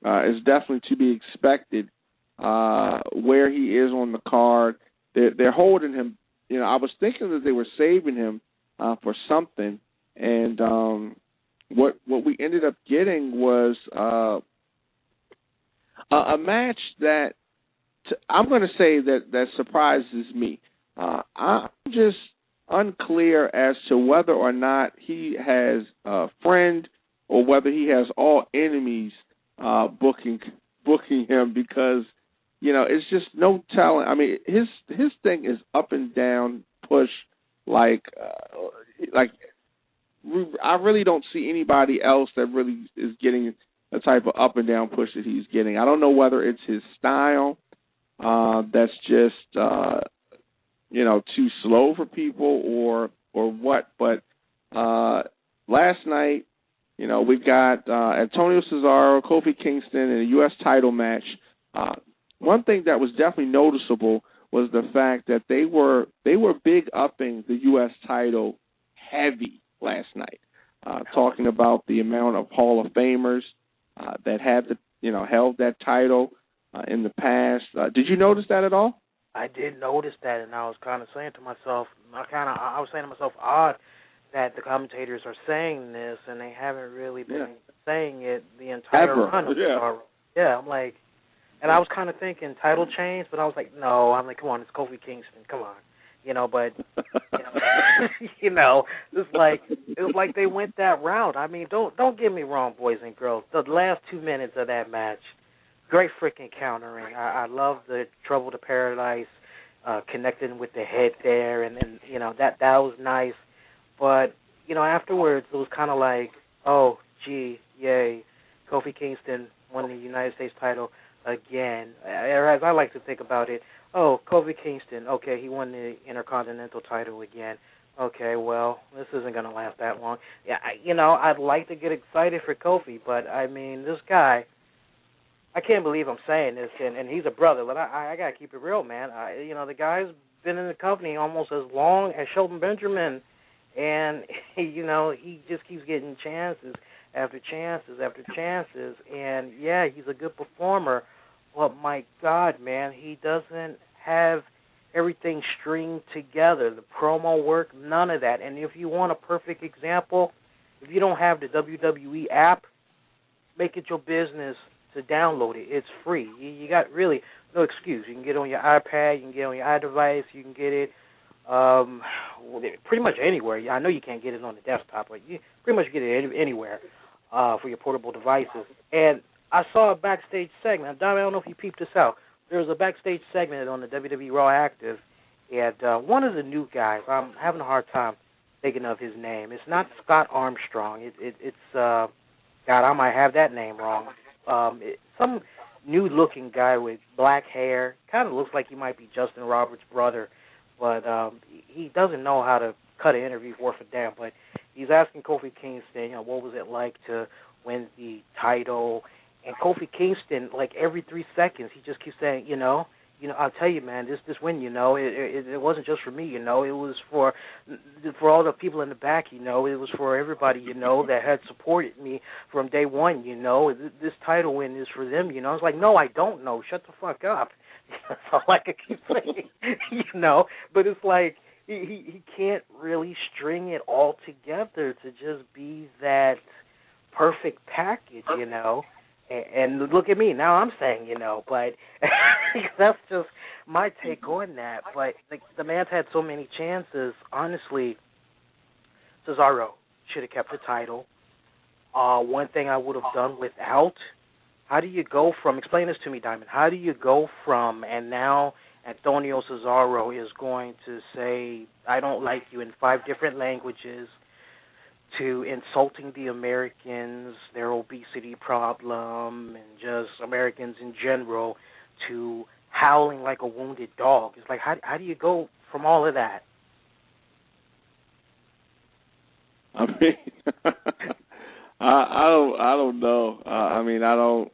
is definitely to be expected. Where he is on the card, they're holding him. You know, I was thinking that they were saving him for something, and what we ended up getting was a match that I'm going to say that surprises me. I'm just unclear as to whether or not he has a friend or whether he has all enemies booking him because, you know, it's just no telling. I mean, his thing is up and down push like I really don't see anybody else that really is getting the type of up and down push that he's getting. I don't know whether it's his style that's just you know, too slow for people or what. But last night, you know, we got Antonio Cesaro, Kofi Kingston in a U.S. title match. One thing that was definitely noticeable was the fact that they were big upping the U.S. title heavy last night, talking about the amount of Hall of Famers that had held that title in the past. Did you notice that at all? I did notice that, and I was kind of saying to myself, odd that the commentators are saying this, and they haven't really been saying it the entire run. I'm like, and I was kind of thinking title change, but I was like, no. I'm like, come on, it's Kofi Kingston, come on, but it was like they went that route. I mean, don't get me wrong, boys and girls. The last 2 minutes of that match, great freaking countering. I love the Trouble to Paradise connecting with the head there, and that was nice. But afterwards it was kind of like, oh gee, yay, Kofi Kingston won the United States title again. As I like to think about it, oh, Kofi Kingston, okay, he won the Intercontinental title again. Okay, well, this isn't going to last that long. Yeah, I'd like to get excited for Kofi, but I mean, this guy, I can't believe I'm saying this, and he's a brother, but I got to keep it real, man. The guy's been in the company almost as long as Shelton Benjamin, and, he just keeps getting chances after chances after chances, and, yeah, he's a good performer, but my God, man, he doesn't have everything stringed together. The promo work, none of that. And if you want a perfect example, if you don't have the WWE app, make it your business to download it. It's free. You got really no excuse. You can get it on your iPad, you can get it on your iDevice, you can get it pretty much anywhere. I know you can't get it on the desktop, but you pretty much get it anywhere for your portable devices. And I saw a backstage segment. I don't know if you peeped this out. There was a backstage segment on the WWE Raw Active, and one of the new guys, I'm having a hard time thinking of his name. It's not Scott Armstrong. It's God, I might have that name wrong. Some new-looking guy with black hair. Kind of looks like he might be Justin Roberts' brother, but he doesn't know how to cut an interview worth a damn. But he's asking Kofi Kingston, what was it like to win the title? And Kofi Kingston, like every 3 seconds, he just keeps saying, I'll tell you, man, this win, it wasn't just for me, it was for all the people in the back, it was for everybody, that had supported me from day one, this title win is for them, I was like, no, I don't know, shut the fuck up. That's all I could keep saying, but it's like he can't really string it all together to just be that perfect package, And look at me, now I'm saying, but that's just my take on that. But the man's had so many chances. Honestly, Cesaro should have kept the title. One thing I would have done without, how do you go from, explain this to me, Diamond, how do you go from, and now Antonio Cesaro is going to say, I don't like you in 5 different languages, to insulting the Americans, their obesity problem, and just Americans in general, to howling like a wounded dog. It's like, how do you go from all of that? I mean, I don't know. I mean, I don't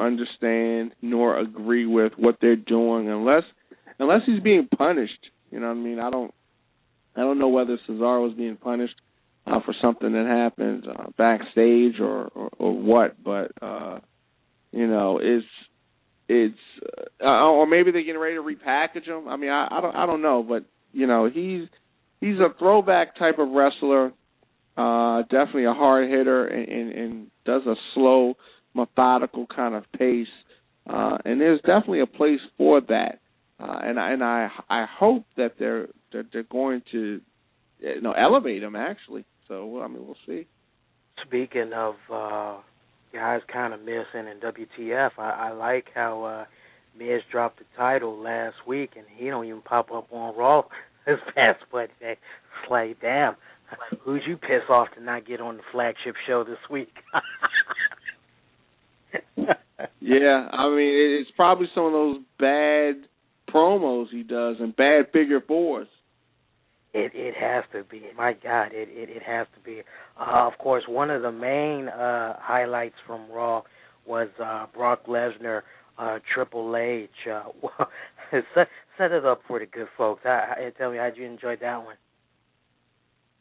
understand nor agree with what they're doing unless he's being punished. You know what I mean? I don't know whether Cesaro is being punished for something that happened backstage or what, but it's or maybe they're getting ready to repackage him. I mean, I don't know, but he's a throwback type of wrestler, definitely a hard hitter, and does a slow, methodical kind of pace, and there's definitely a place for that, and I hope that they're going to elevate him actually. So, I mean, we'll see. Speaking of guys kind of missing in WTF, I like how Miz dropped the title last week, and he don't even pop up on Raw this past Monday. It's like, damn, who'd you piss off to not get on the flagship show this week? Yeah, I mean, it's probably some of those bad promos he does and bad figure fours. It has to be. My God, it has to be. Of course, one of the main highlights from Raw was Brock Lesnar, Triple H. Set it up for the good folks. Tell me, how'd you enjoy that one?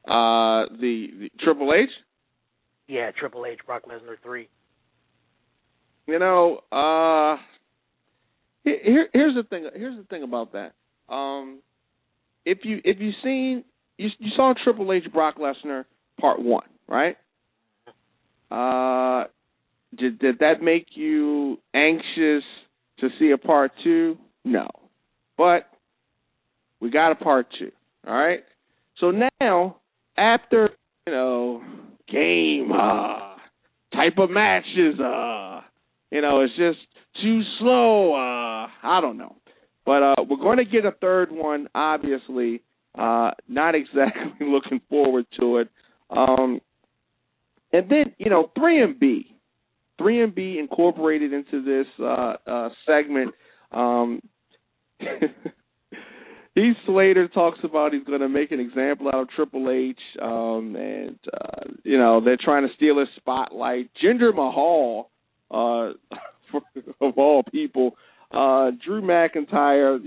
The Triple H? Yeah, Triple H, Brock Lesnar 3. Here's the thing. Here's the thing about that. If you saw Triple H Brock Lesnar Part 1, right? Did that make you anxious to see a Part 2? No, but we got a Part 2. All right. So now, after game type of matches, it's just too slow. I don't know. But we're going to get a third one, obviously. Not exactly looking forward to it. And then, 3MB. 3MB incorporated into this segment. Heath Slater talks about he's going to make an example out of Triple H. And they're trying to steal his spotlight. Jinder Mahal, of all people, Drew McIntyre,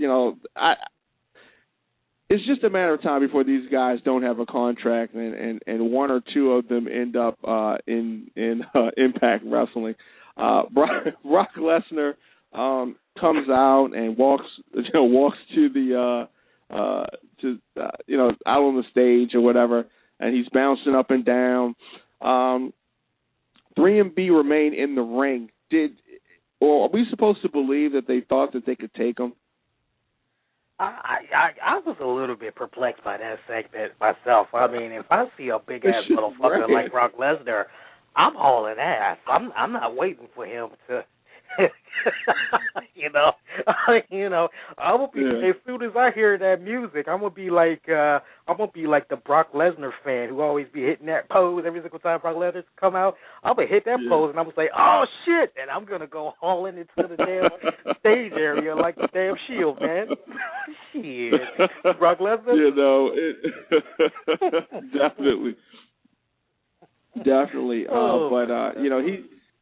it's just a matter of time before these guys don't have a contract, and one or two of them end up in Impact Wrestling. Brock Lesnar comes out and walks to the out on the stage or whatever, and he's bouncing up and down. 3MB remain in the ring. Or are we supposed to believe that they thought that they could take him? I was a little bit perplexed by that segment myself. I mean, if I see a big-ass motherfucker like Brock Lesnar, I'm hauling ass. I'm not waiting for him to, I will be, as soon as I hear that music, I'm gonna be like the Brock Lesnar fan who always be hitting that pose every single time Brock Lesnar come out. I'm gonna hit that pose and I'm gonna say, oh shit, and I'm gonna go hauling into the damn stage area like the damn Shield, man. Shit, Brock Lesnar. Definitely. But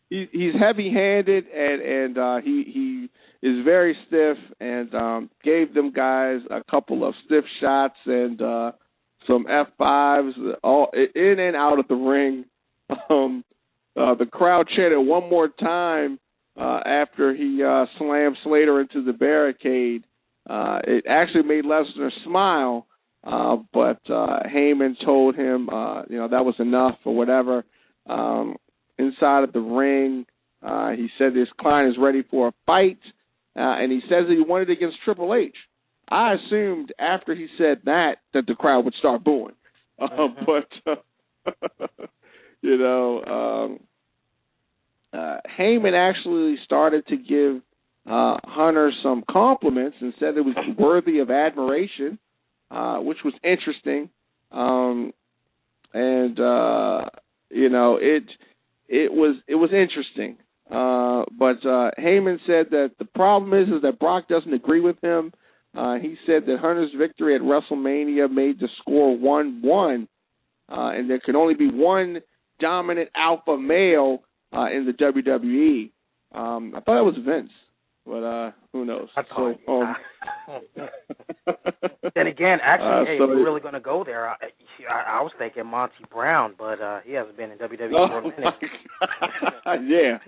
he's heavy-handed, and he is very stiff, and gave them guys a couple of stiff shots and some F5s all in and out of the ring. The crowd chanted one more time after he slammed Slater into the barricade. It actually made Lesnar smile, but Heyman told him, that was enough or whatever. Inside of the ring, he said his client is ready for a fight, and he says that he wanted it against Triple H. I assumed after he said that the crowd would start booing. But, Heyman actually started to give Hunter some compliments and said it was worthy of admiration, which was interesting. It was interesting. But Heyman said that the problem is that Brock doesn't agree with him. He said that Hunter's victory at WrestleMania made the score 1-1, and there can only be one dominant alpha male in the WWE. I thought that was Vince, but who knows? Then again, actually, we're really going to go there. I was thinking Monty Brown, but he hasn't been in WWE for a minute. Yeah.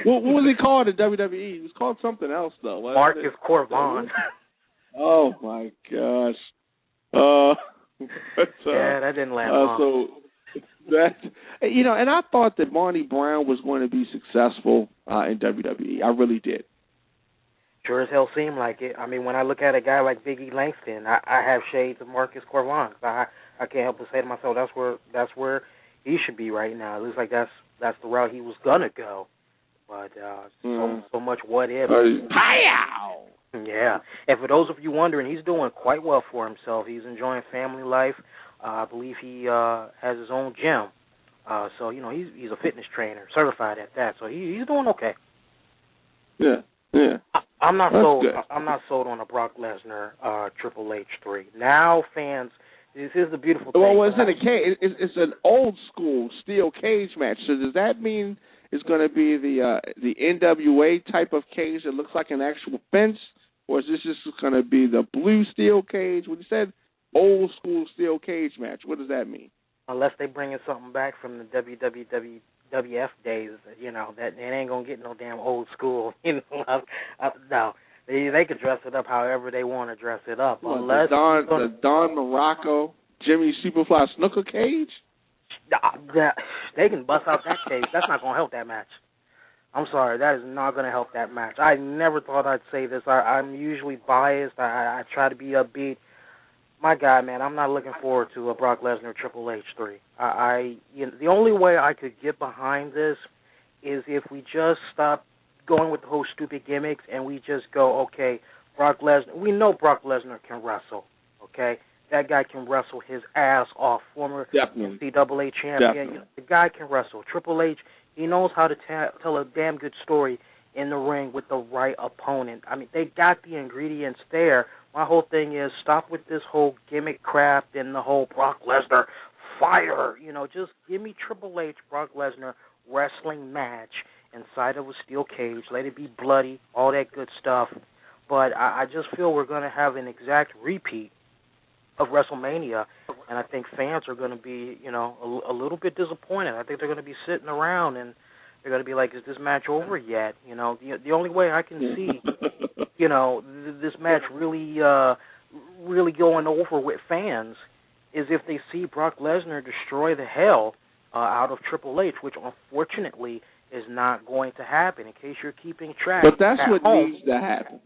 What was he called in WWE? He was called something else, though. Marcus Corvon. Oh, my gosh. Yeah, that didn't last long. And I thought that Marty Brown was going to be successful in WWE. I really did. Sure as hell seemed like it. I mean, when I look at a guy like Big E Langston, I have shades of Marcus Corvon. I can't help but say to myself, that's where he should be right now. It looks like that's the route he was gonna go. But so much what if. Hi-yow! Yeah. And for those of you wondering, he's doing quite well for himself. He's enjoying family life. I believe he has his own gym. So he's a fitness trainer, certified at that. So he's doing okay. Yeah. I'm not That's sold. good. I'm not sold on a Brock Lesnar Triple H 3. Now, fans, this is the beautiful thing. Well, it's in a cage. It's an old school steel cage match. So does that mean it's going to be the NWA type of cage that looks like an actual fence, or is this just going to be the blue steel cage? When you said old school steel cage match, what does that mean? Unless they bringing something back from the WWF days, that it ain't gonna get no damn old school. No, they can dress it up however they want to dress it up. Unless the Don Morocco, Jimmy Superfly Snooker cage. They can bust out that cage. That's not gonna help that match. I'm sorry, that is not gonna help that match. I never thought I'd say this. I'm usually biased. I try to be upbeat. My God, man, I'm not looking forward to a Brock Lesnar Triple H 3. The only way I could get behind this is if we just stop going with the whole stupid gimmicks and we just go, okay, Brock Lesnar. We know Brock Lesnar can wrestle, okay? That guy can wrestle his ass off. Former NCAA champion. The guy can wrestle. Triple H, he knows how to tell a damn good story in the ring with the right opponent. I mean, they got the ingredients there. My whole thing is stop with this whole gimmick crap and the whole Brock Lesnar fire. Just give me Triple H, Brock Lesnar wrestling match inside of a steel cage. Let it be bloody, all that good stuff. But I just feel we're going to have an exact repeat of WrestleMania, and I think fans are going to be, a little bit disappointed. I think they're going to be sitting around and they're going to be like, is this match over yet? The only way I can see, this match really going over with fans is if they see Brock Lesnar destroy the hell out of Triple H, which unfortunately is not going to happen, in case you're keeping track. But that's what needs to happen.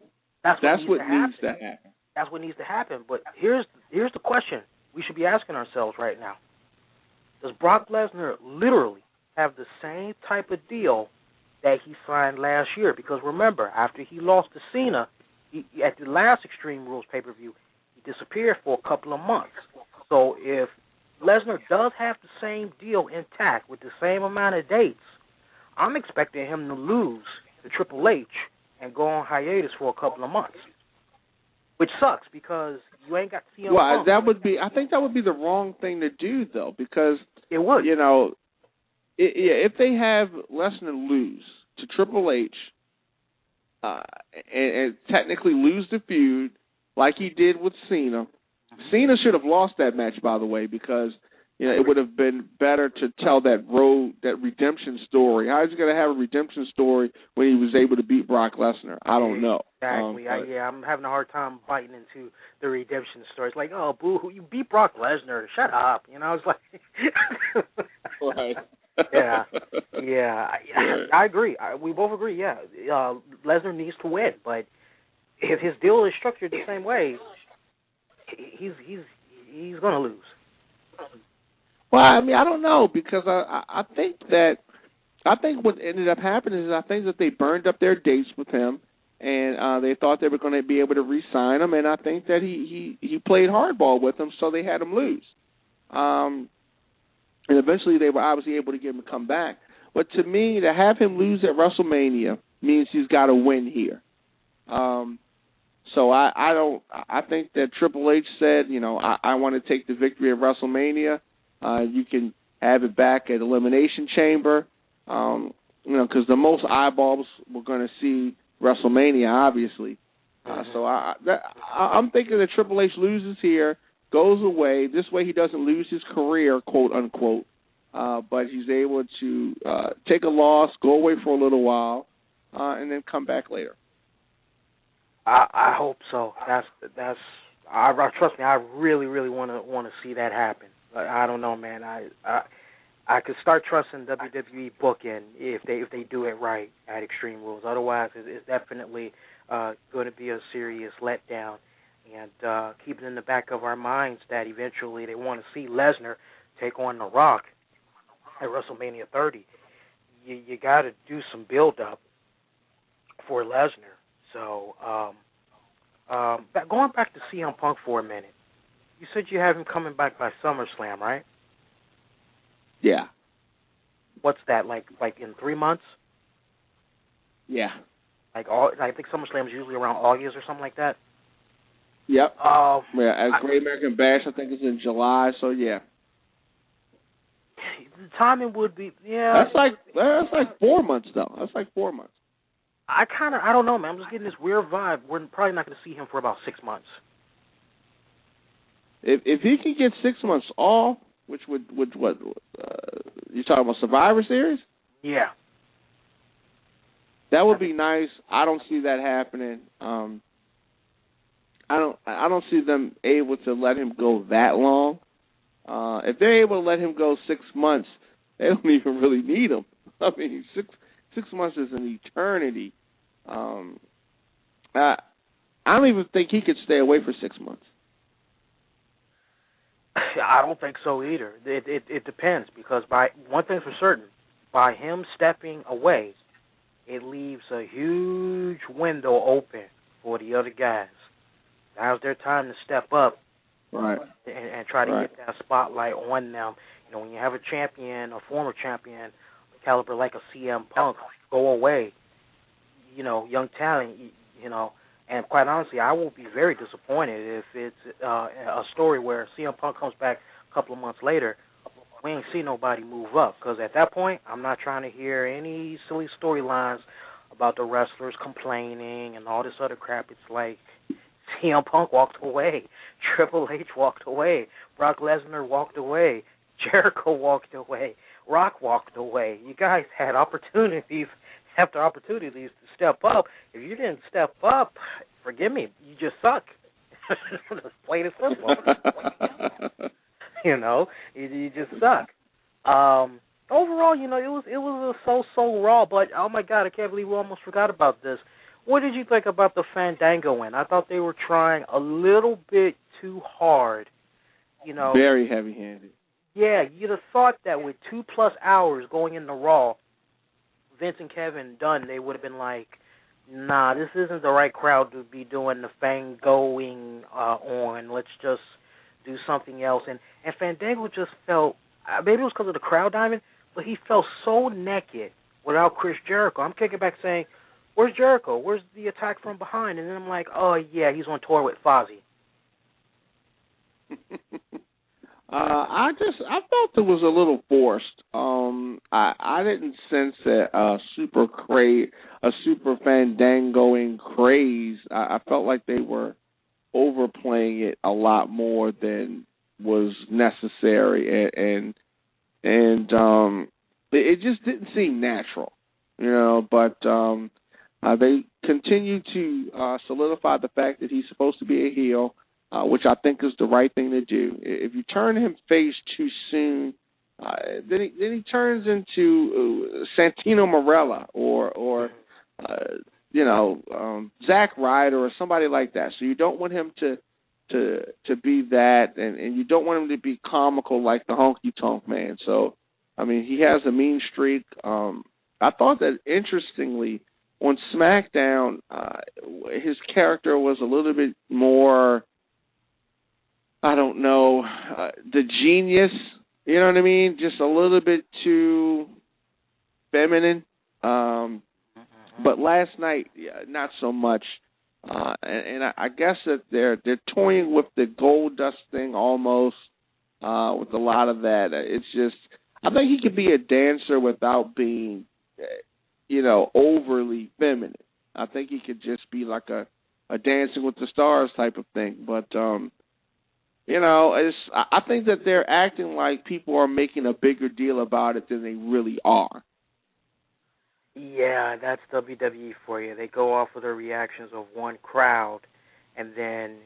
That's what needs to happen. That's what needs to happen. But here's the question we should be asking ourselves right now. Does Brock Lesnar literally have the same type of deal that he signed last year? Because remember, after he lost to Cena, at the last Extreme Rules pay-per-view, he disappeared for a couple of months. So if Lesnar does have the same deal intact with the same amount of dates, I'm expecting him to lose to Triple H and go on hiatus for a couple of months, which sucks because you ain't got CM Punk. I think that would be the wrong thing to do, though, because it would. if they have Lesnar lose to Triple H and technically lose the feud like he did with Cena, Cena should have lost that match, by the way, because it would have been better to tell that redemption story. How is he going to have a redemption story when he was able to beat Brock Lesnar? I don't know. Exactly. I'm having a hard time biting into the redemption story. It's like, oh, boo, you beat Brock Lesnar. Shut up. It's like... Right. Yeah. I agree. We both agree, yeah. Lesnar needs to win, but if his deal is structured the same way, he's going to lose. Well, I mean, I don't know, because I think what ended up happening is I think that they burned up their dates with him, and they thought they were going to be able to re-sign him, and I think that he played hardball with them, so they had him lose. And eventually they were obviously able to get him to come back. But to me, to have him lose at WrestleMania means he's got to win here. So I think that Triple H said, I want to take the victory at WrestleMania. You can have it back at Elimination Chamber, because the most eyeballs we're going to see WrestleMania, obviously. So I'm thinking that Triple H loses here, goes away. This way he doesn't lose his career, quote unquote, but he's able to take a loss, go away for a little while, and then come back later. I hope so. That's. Trust me. I really, really want to see that happen. I don't know, man. I could start trusting WWE booking if they do it right at Extreme Rules. Otherwise, it's definitely going to be a serious letdown. And keep it in the back of our minds that eventually they want to see Lesnar take on The Rock at WrestleMania 30. You got to do some build-up for Lesnar. So, going back to CM Punk for a minute, you said you have him coming back by SummerSlam, right? Yeah. What's that, like in 3 months? Yeah. I think SummerSlam is usually around August or something like that. Yep. At Great American Bash, I think it's in July, so yeah. The timing would be, yeah. That's like 4 months, though. That's like 4 months. I don't know, man. I'm just getting this weird vibe. We're probably not going to see him for about 6 months. If he can get 6 months off, which would what you talking about Survivor Series? Yeah. That would be nice. I don't see that happening. I don't see them able to let him go that long. If they're able to let him go 6 months, they don't even really need him. I mean, six months is an eternity. I don't even think he could stay away for 6 months. I don't think so either. It depends, because by one thing's for certain, by him stepping away, it leaves a huge window open for the other guys. Now's their time to step up, right, and try to get that spotlight on them. When you have a champion, a former champion, caliber like a CM Punk, go away, young talent, and quite honestly, I will be very disappointed if it's a story where CM Punk comes back a couple of months later, we ain't see nobody move up, because at that point, I'm not trying to hear any silly storylines about the wrestlers complaining and all this other crap. It's like CM Punk walked away, Triple H walked away, Brock Lesnar walked away, Jericho walked away, Rock walked away. You guys had opportunities after opportunities to step up. If you didn't step up, forgive me, you just suck. Plain and simple. You just suck. Overall, it was a so raw, but oh my God, I can't believe we almost forgot about this. What did you think about the Fandango win? I thought they were trying a little bit too hard. Very heavy-handed. Yeah, you'd have thought that with 2+ hours going into Raw, Vince and Kevin Dunn, they would have been like, nah, this isn't the right crowd to be doing the Fandangoing on. Let's just do something else. And Fandango just felt, maybe it was because of the crowd diamond, but he felt so naked without Chris Jericho. I'm kicking back saying, where's Jericho? Where's the attack from behind? And then I'm like, oh, yeah, he's on tour with Fozzy. I felt it was a little forced. I didn't sense a super Fandangoing craze. I felt like they were overplaying it a lot more than was necessary, and it just didn't seem natural, But they continue to solidify the fact that he's supposed to be a heel, which I think is the right thing to do. If you turn him face too soon, then he turns into Santino Marella or Zack Ryder or somebody like that. So you don't want him to be that, and you don't want him to be comical like the Honky Tonk Man. So, I mean, he has a mean streak. I thought that, interestingly, on SmackDown, his character was a little bit more, I don't know, the genius, you know what I mean? Just a little bit too feminine. But last night, not so much. And I guess that they're toying with the gold dust thing almost, with a lot of that. It's just, I think he could be a dancer without being, overly feminine. I think he could just be like a Dancing with the Stars type of thing. But, I think that they're acting like people are making a bigger deal about it than they really are. Yeah, that's WWE for you. They go off of the reactions of one crowd, and then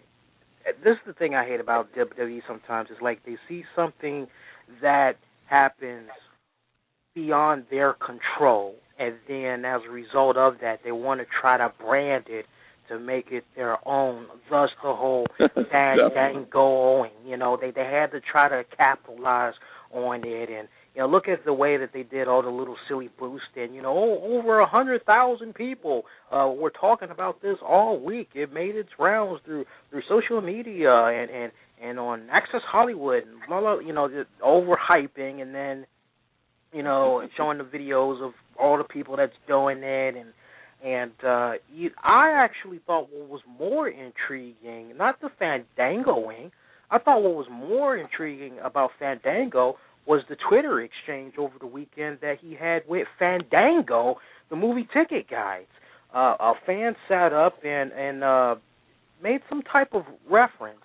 this is the thing I hate about WWE sometimes. Is like they see something that happens beyond their control, and then as a result of that, they want to try to brand it to make it their own. Thus, the whole Fandangoing. They had to try to capitalize on it, and look at the way that they did all the little silly boosting. Over 100,000 people were talking about this all week. It made its rounds through social media and on Access Hollywood and blah blah. Just overhyping, and then showing the videos of all the people that's doing it, and I actually thought what was more intriguing, not the Fandangoing. I thought what was more intriguing about Fandango was the Twitter exchange over the weekend that he had with Fandango, the movie ticket guides. A fan sat up and made some type of reference.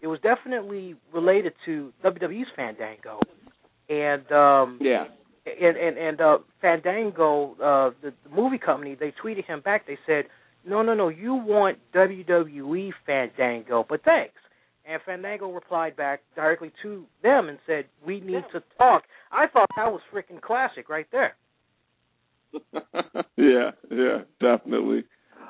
It was definitely related to WWE's Fandango, and Fandango, the movie company, they tweeted him back. They said, "No, you want WWE Fandango, but thanks." And Fandango replied back directly to them and said, "We need to talk." I thought that was freaking classic right there. Yeah, definitely.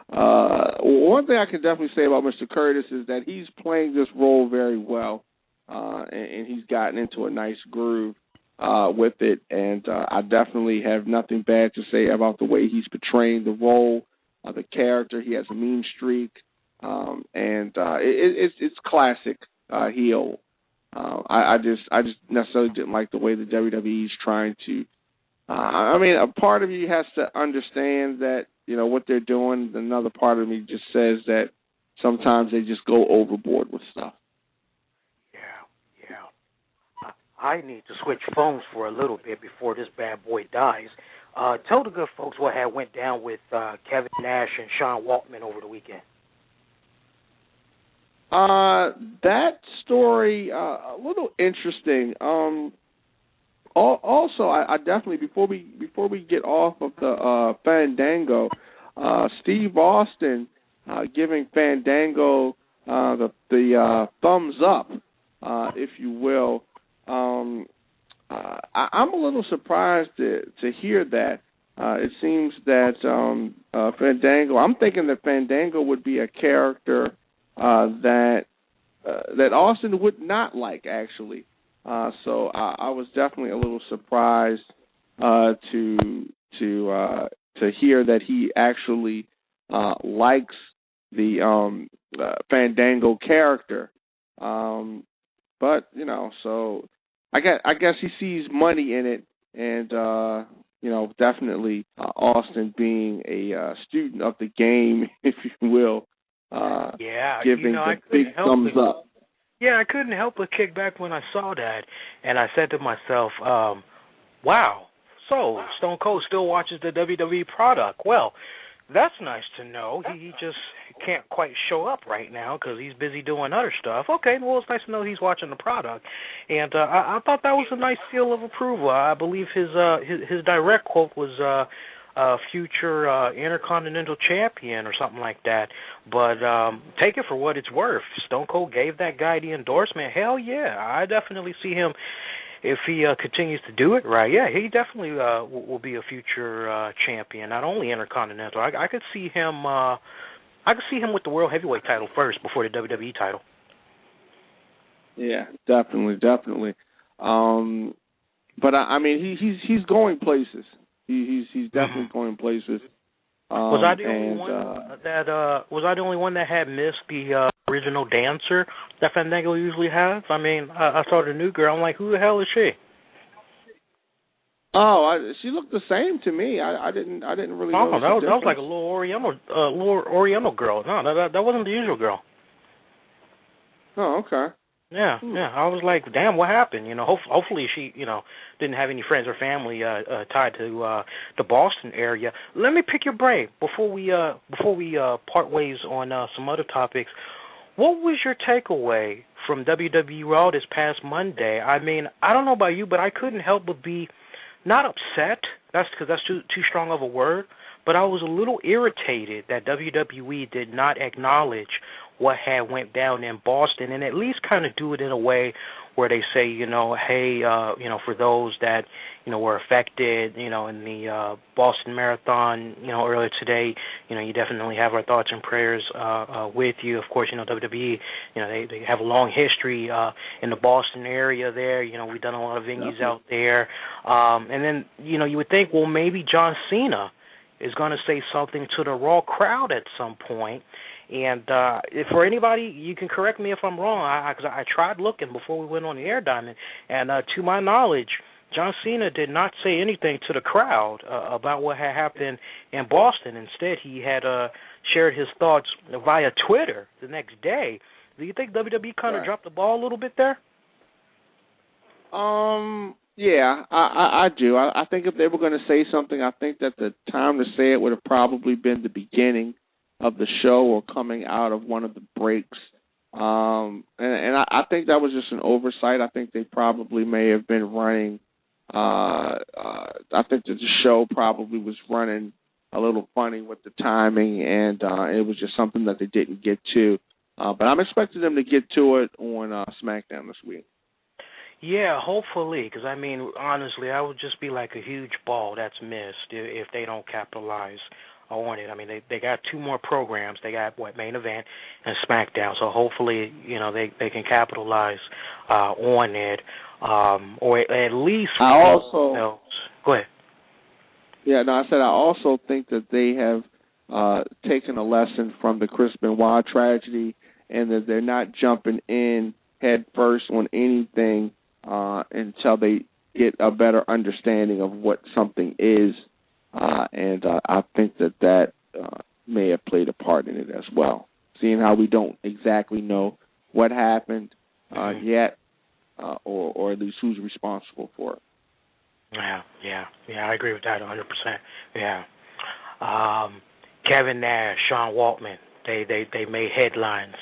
One thing I can definitely say about Mr. Curtis is that he's playing this role very well, and he's gotten into a nice groove with it. And I definitely have nothing bad to say about the way he's portraying the role, the character. He has a mean streak. It's classic heel. I just necessarily didn't like the way the WWE's trying to. A part of you has to understand that what they're doing. Another part of me just says that sometimes they just go overboard with stuff. Yeah. I need to switch phones for a little bit before this bad boy dies. Tell the good folks what had went down with Kevin Nash and Sean Waltman over the weekend. That story, a little interesting. Also, I definitely, before we get off of the Fandango, Steve Austin giving Fandango the thumbs up, if you will. I'm a little surprised to hear that. It seems that Fandango. I'm thinking that Fandango would be a character that Austin would not like, actually. So I was definitely a little surprised to hear that he actually likes the Fandango character. But so I guess he sees money in it, and definitely Austin being a student of the game, if you will. Giving the big thumbs up. Yeah, I couldn't help but kick back when I saw that, and I said to myself, wow, so Stone Cold still watches the WWE product. Well, that's nice to know. He just can't quite show up right now because he's busy doing other stuff. Okay, well, it's nice to know he's watching the product, and I thought that was a nice seal of approval. I believe his direct quote was future Intercontinental Champion or something like that. But take it for what it's worth. Stone Cold gave that guy the endorsement. Hell yeah, I definitely see him. If he continues to do it right, yeah, he definitely will be a future champion. Not only Intercontinental, I could see him. I could see him with the World Heavyweight title first before the WWE title. Yeah, definitely. But I mean, he's going places. He's definitely going places. Was I the only one that was I the only one that had missed the original dancer that Fandango usually has? I mean, I saw the new girl. I'm like, who the hell is she? Oh, she looked the same to me. I didn't really. Oh, that was like a little Oriental girl. No, that wasn't the usual girl. Oh, okay. Yeah. I was like, damn, what happened? You know, hopefully she, didn't have any friends or family tied to the Boston area. Let me pick your brain before we part ways on some other topics. What was your takeaway from WWE Raw this past Monday? I mean, I don't know about you, but I couldn't help but be not upset. That's because that's too strong of a word. But I was a little irritated that WWE did not acknowledge what had went down in Boston, and at least kind of do it in a way where they say, hey, for those that, were affected, in the Boston Marathon, earlier today, you definitely have our thoughts and prayers with you. Of course, WWE, they have a long history in the Boston area there. We've done a lot of venues out there. And then, you would think, well, maybe John Cena is going to say something to the Raw crowd at some point. And for anybody, you can correct me if I'm wrong, because I tried looking before we went on the air, Diamond, and to my knowledge, John Cena did not say anything to the crowd about what had happened in Boston. Instead, he had shared his thoughts via Twitter the next day. Do you think WWE kind of dropped the ball a little bit there? Yeah, I do. I think if they were going to say something, I think that the time to say it would have probably been the beginning of the show or coming out of one of the breaks. And I think that was just an oversight. I think they probably may have been running. I think that the show probably was running a little funny with the timing, and it was just something that they didn't get to. But I'm expecting them to get to it on SmackDown this week. Yeah, hopefully, because, I mean, honestly, I would just be like a huge ball that's missed if they don't capitalize on it. I mean, they got two more programs. They got, Main Event and SmackDown, so hopefully, they can capitalize on it, or at least... Go ahead. Yeah, no, I said I also think that they have taken a lesson from the Chris Benoit tragedy, and that they're not jumping in head first on anything until they get a better understanding of what something is, and I think that may have played a part in it as well. Seeing how we don't exactly know what happened yet, or at least who's responsible for it. Yeah, I agree with that 100%. Yeah. Kevin Nash, Sean Waltman, they made headlines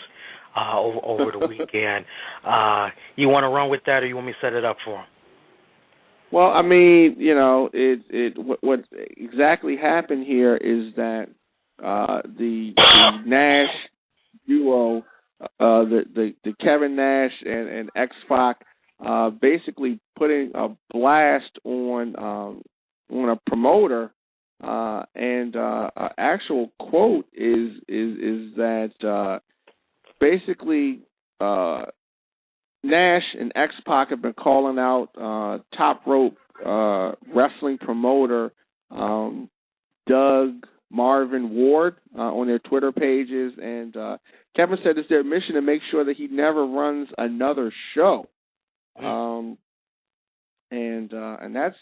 over the weekend. You want to run with that, or you want me to set it up for him? Well, I mean, what exactly happened here is that the Nash duo, the Kevin Nash and X-Pac, basically putting a blast on a promoter, and actual quote is that basically Nash and X-Pac have been calling out Top Rope wrestling promoter Doug Marvin Ward on their Twitter pages, and Kevin said it's their mission to make sure that he never runs another show. And that's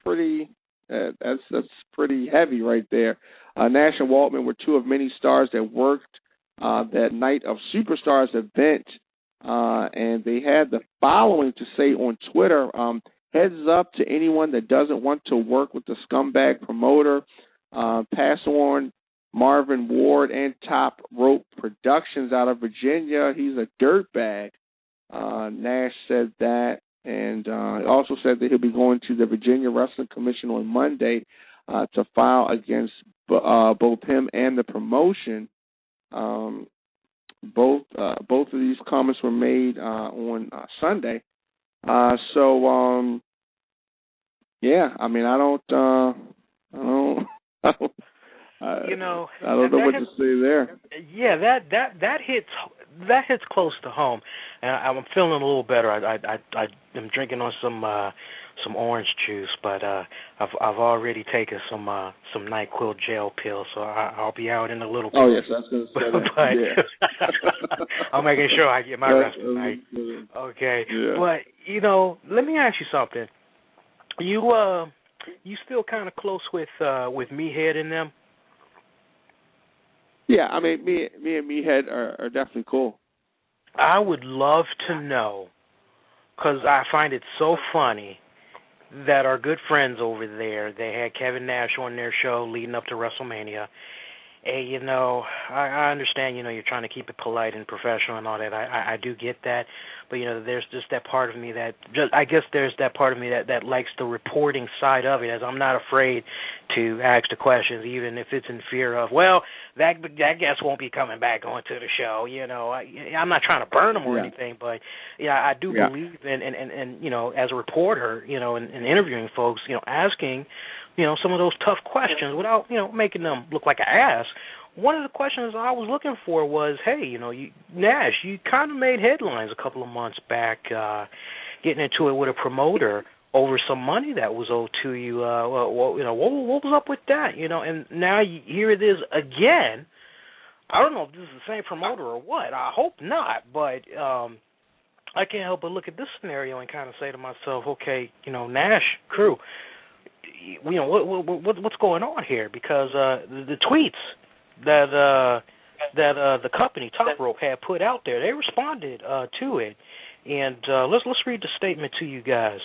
pretty pretty heavy right there. Nash and Waltman were two of many stars that worked that Night of Superstars event and they had the following to say on Twitter, heads up to anyone that doesn't want to work with the scumbag promoter, pass on Marvin Ward and Top Rope Productions out of Virginia. He's a dirtbag. Nash said that, and also said that he'll be going to the Virginia Wrestling Commission on Monday to file against both him and the promotion. Both of these comments were made on Sunday. Yeah, I mean, I don't know what to say there. Yeah, that hits close to home, and I'm feeling a little better. I'm drinking on some orange juice, but I've already taken some NyQuil gel pills, so I'll be out in a little bit. Oh yes, I was going to say that. But yeah. I'm making sure I get my rest tonight. Okay, yeah. But let me ask you something. You still kind of close with Meathead and them? Yeah, I mean, me and Meathead are definitely cool. I would love to know, because I find it so funny that our good friends over there, they had Kevin Nash on their show leading up to WrestleMania. And, I understand, you're trying to keep it polite and professional and all that. I do get that. But, there's just that part of me that, there's that part of me that likes the reporting side of it, as I'm not afraid to ask the questions, even if it's in fear of, well, that guest won't be coming back onto the show. I'm not trying to burn them or anything, but, I do believe in, as a reporter, in interviewing folks, asking, some of those tough questions without, making them look like an ass. One of the questions I was looking for was, hey, Nash, you kind of made headlines a couple of months back, getting into it with a promoter over some money that was owed to you. What was up with that? And now here it is again. I don't know if this is the same promoter or what. I hope not, but I can't help but look at this scenario and kind of say to myself, okay, Nash crew, what's going on here? Because the tweets that the company Top Rope had put out there, they responded to it, and let's read the statement to you guys.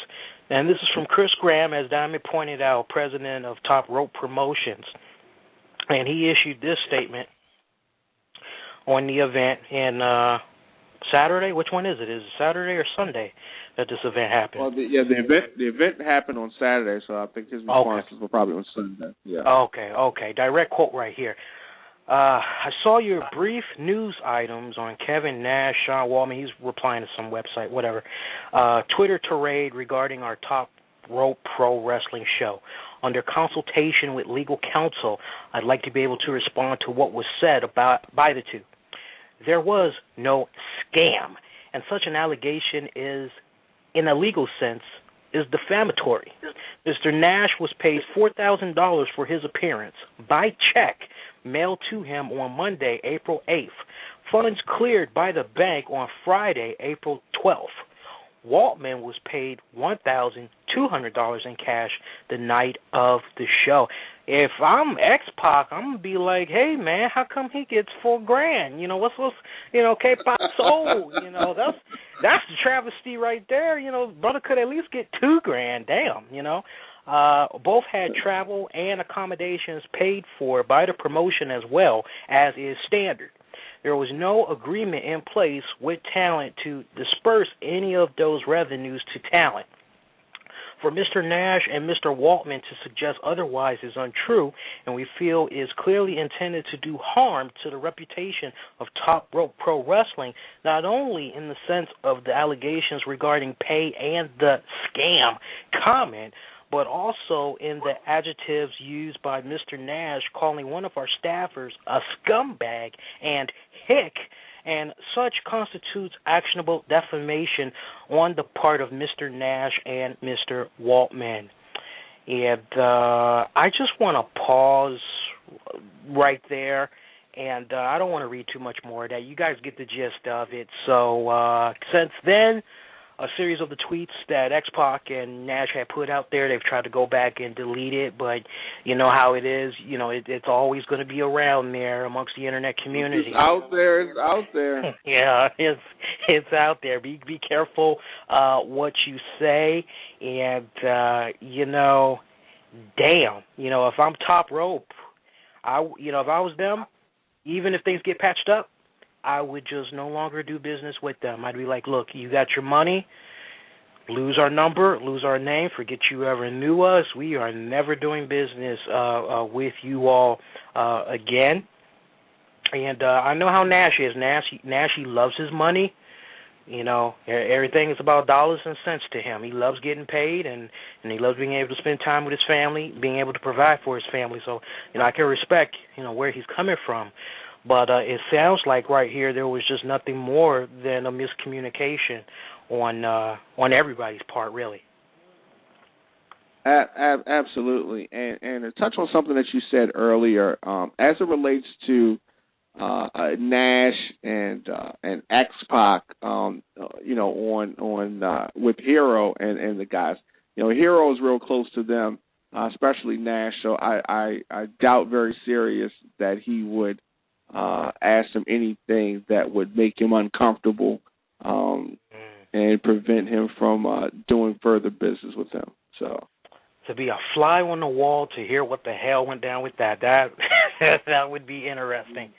And this is from Chris Graham, as Diamond pointed out, president of Top Rope Promotions, and he issued this statement on the event in Saturday. Which one is it? Is it Saturday or Sunday that this event happened? Well, the event happened on Saturday, so I think his responses were probably on Sunday. Yeah. Okay. Direct quote right here. I saw your brief news items on Kevin Nash, Sean Waltman, he's replying to some website, whatever, Twitter tirade regarding our Top Rope Pro Wrestling show. Under consultation with legal counsel, I'd like to be able to respond to what was said by the two. There was no scam, and such an allegation is, in a legal sense, is defamatory. Mr. Nash was paid $4,000 for his appearance by check mailed to him on Monday, April 8th. Funds cleared by the bank on Friday, April 12th. Waltman was paid $1,200 in cash the night of the show. If I'm X-Pac, I'm going to be like, hey, man, how come he gets $4,000? What's K-Pop soul? That's the travesty right there. Brother could at least get $2,000. Damn, both had travel and accommodations paid for by the promotion as well, as is standard. There was no agreement in place with talent to disperse any of those revenues to talent. For Mr. Nash and Mr. Waltman to suggest otherwise is untrue, and we feel is clearly intended to do harm to the reputation of Top Rope Pro Wrestling, not only in the sense of the allegations regarding pay and the scam comment, but also in the adjectives used by Mr. Nash, calling one of our staffers a scumbag and hick, and such constitutes actionable defamation on the part of Mr. Nash and Mr. Waltman. And I just want to pause right there, and I don't want to read too much more of that. You guys get the gist of it. So since then, a series of the tweets that X-Pac and Nash had put out there. They've tried to go back and delete it, but you know how it is. You know, it's always going to be around there amongst the internet community. It's out there. It's out there. Yeah, it's out there. Be careful what you say, and you know, damn, you know, if I'm top rope, if I was them, even if things get patched up, I would just no longer do business with them. I'd be like, look, you got your money, lose our number, lose our name, forget you ever knew us. We are never doing business with you all again. And I know how Nash is. Nash, he loves his money. You know, everything is about dollars and cents to him. He loves getting paid, and he loves being able to spend time with his family, being able to provide for his family. So, you know, I can respect, you know, where he's coming from. But it sounds like right here there was just nothing more than a miscommunication on everybody's part, really. Absolutely. And to touch on something that you said earlier, as it relates to Nash and X-Pac, you know, on with Hero and the guys. You know, Hero is real close to them, especially Nash. So I doubt very serious that he would ask him anything that would make him uncomfortable and prevent him from doing further business with him. So to be a fly on the wall to hear what the hell went down with that that would be interesting.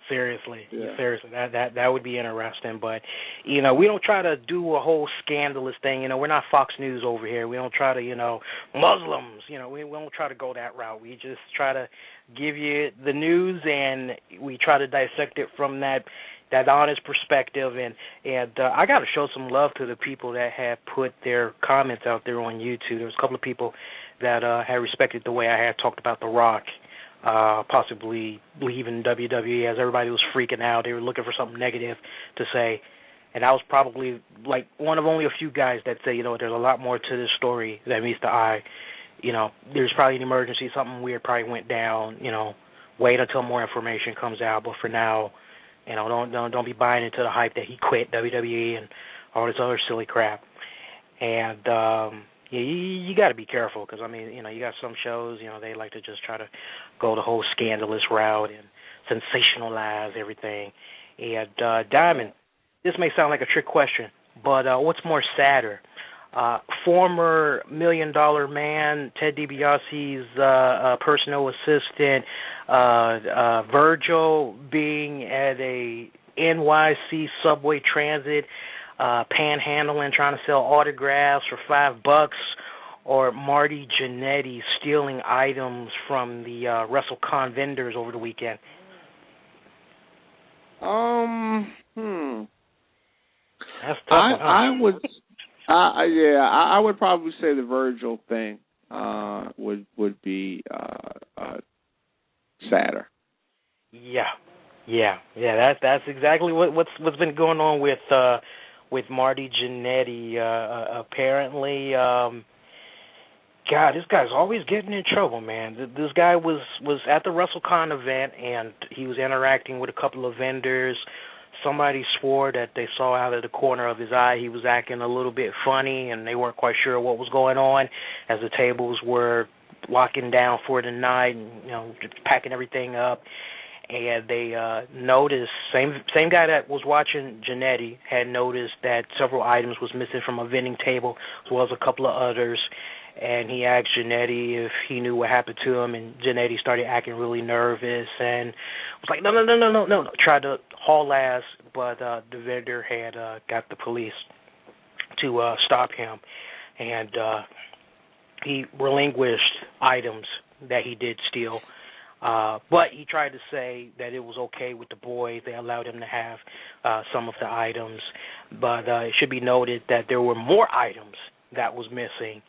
Seriously, yeah. Seriously, that would be interesting. But you know, we don't try to do a whole scandalous thing. You know, we're not Fox News over here. We don't try to, you know, Muslims. You know, we don't try to go that route. We just try to give you the news, and we try to dissect it from that honest perspective. And I got to show some love to the people that have put their comments out there on YouTube. There was a couple of people that had respected the way I had talked about The Rock. Possibly leaving WWE, as everybody was freaking out. They were looking for something negative to say. And I was probably like one of only a few guys that say, you know, there's a lot more to this story than meets the eye. You know, there's probably an emergency, something weird probably went down. You know, wait until more information comes out. But for now, you know, don't be buying into the hype that he quit WWE and all this other silly crap. And yeah, you got to be careful because, I mean, you know, you got some shows, you know, they like to just try to go the whole scandalous route and sensationalize everything. And Diamond, this may sound like a trick question, but what's more sadder? Former $1 Million Man, Ted DiBiase's personal assistant, Virgil being at a NYC subway transit, panhandling, trying to sell autographs for $5, or Marty Jannetty stealing items from the WrestleCon vendors over the weekend? That's tough. I would probably say the Virgil thing would be sadder. Yeah. That's exactly what's been going on with Marty Jannetty. Apparently, God, this guy's always getting in trouble, man. This guy was at the WrestleCon event, and he was interacting with a couple of vendors. Somebody swore that they saw out of the corner of his eye he was acting a little bit funny, and they weren't quite sure what was going on as the tables were locking down for the night and, you know, just packing everything up. And they noticed, same guy that was watching Jannetty had noticed that several items was missing from a vending table, as well as a couple of others. And he asked Jannetty if he knew what happened to him, and Jannetty started acting really nervous and was like, no. Tried to haul ass, but the vendor had got the police to stop him. And he relinquished items that he did steal. But he tried to say that it was okay with the boys. They allowed him to have some of the items. But it should be noted that there were more items that was missing,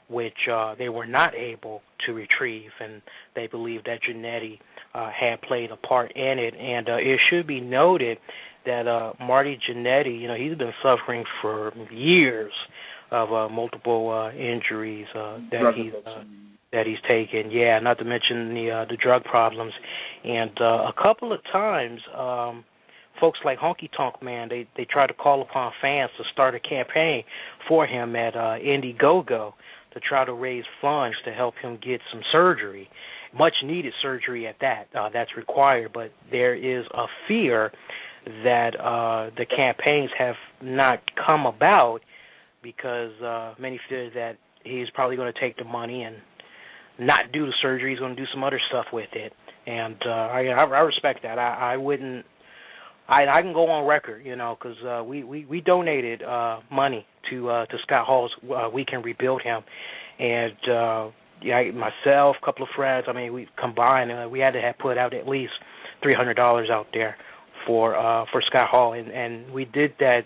which they were not able to retrieve, and they believe that Jannetty had played a part in it. And it should be noted that Marty Jannetty, you know, he's been suffering for years of multiple injuries that he's taken. Yeah, not to mention the drug problems. And a couple of times, folks like Honky Tonk Man, they try to call upon fans to start a campaign for him at Indiegogo to try to raise funds to help him get some surgery, much needed surgery at that. That's required, but there is a fear that the campaigns have not come about because many fear that he's probably going to take the money and not do the surgery. He's going to do some other stuff with it, and I respect that. I wouldn't. I can go on record, because we donated money to Scott Hall's We Can Rebuild Him, and myself, a couple of friends. I mean, we combined. We had to have put out at least $300 out there for Scott Hall, and we did that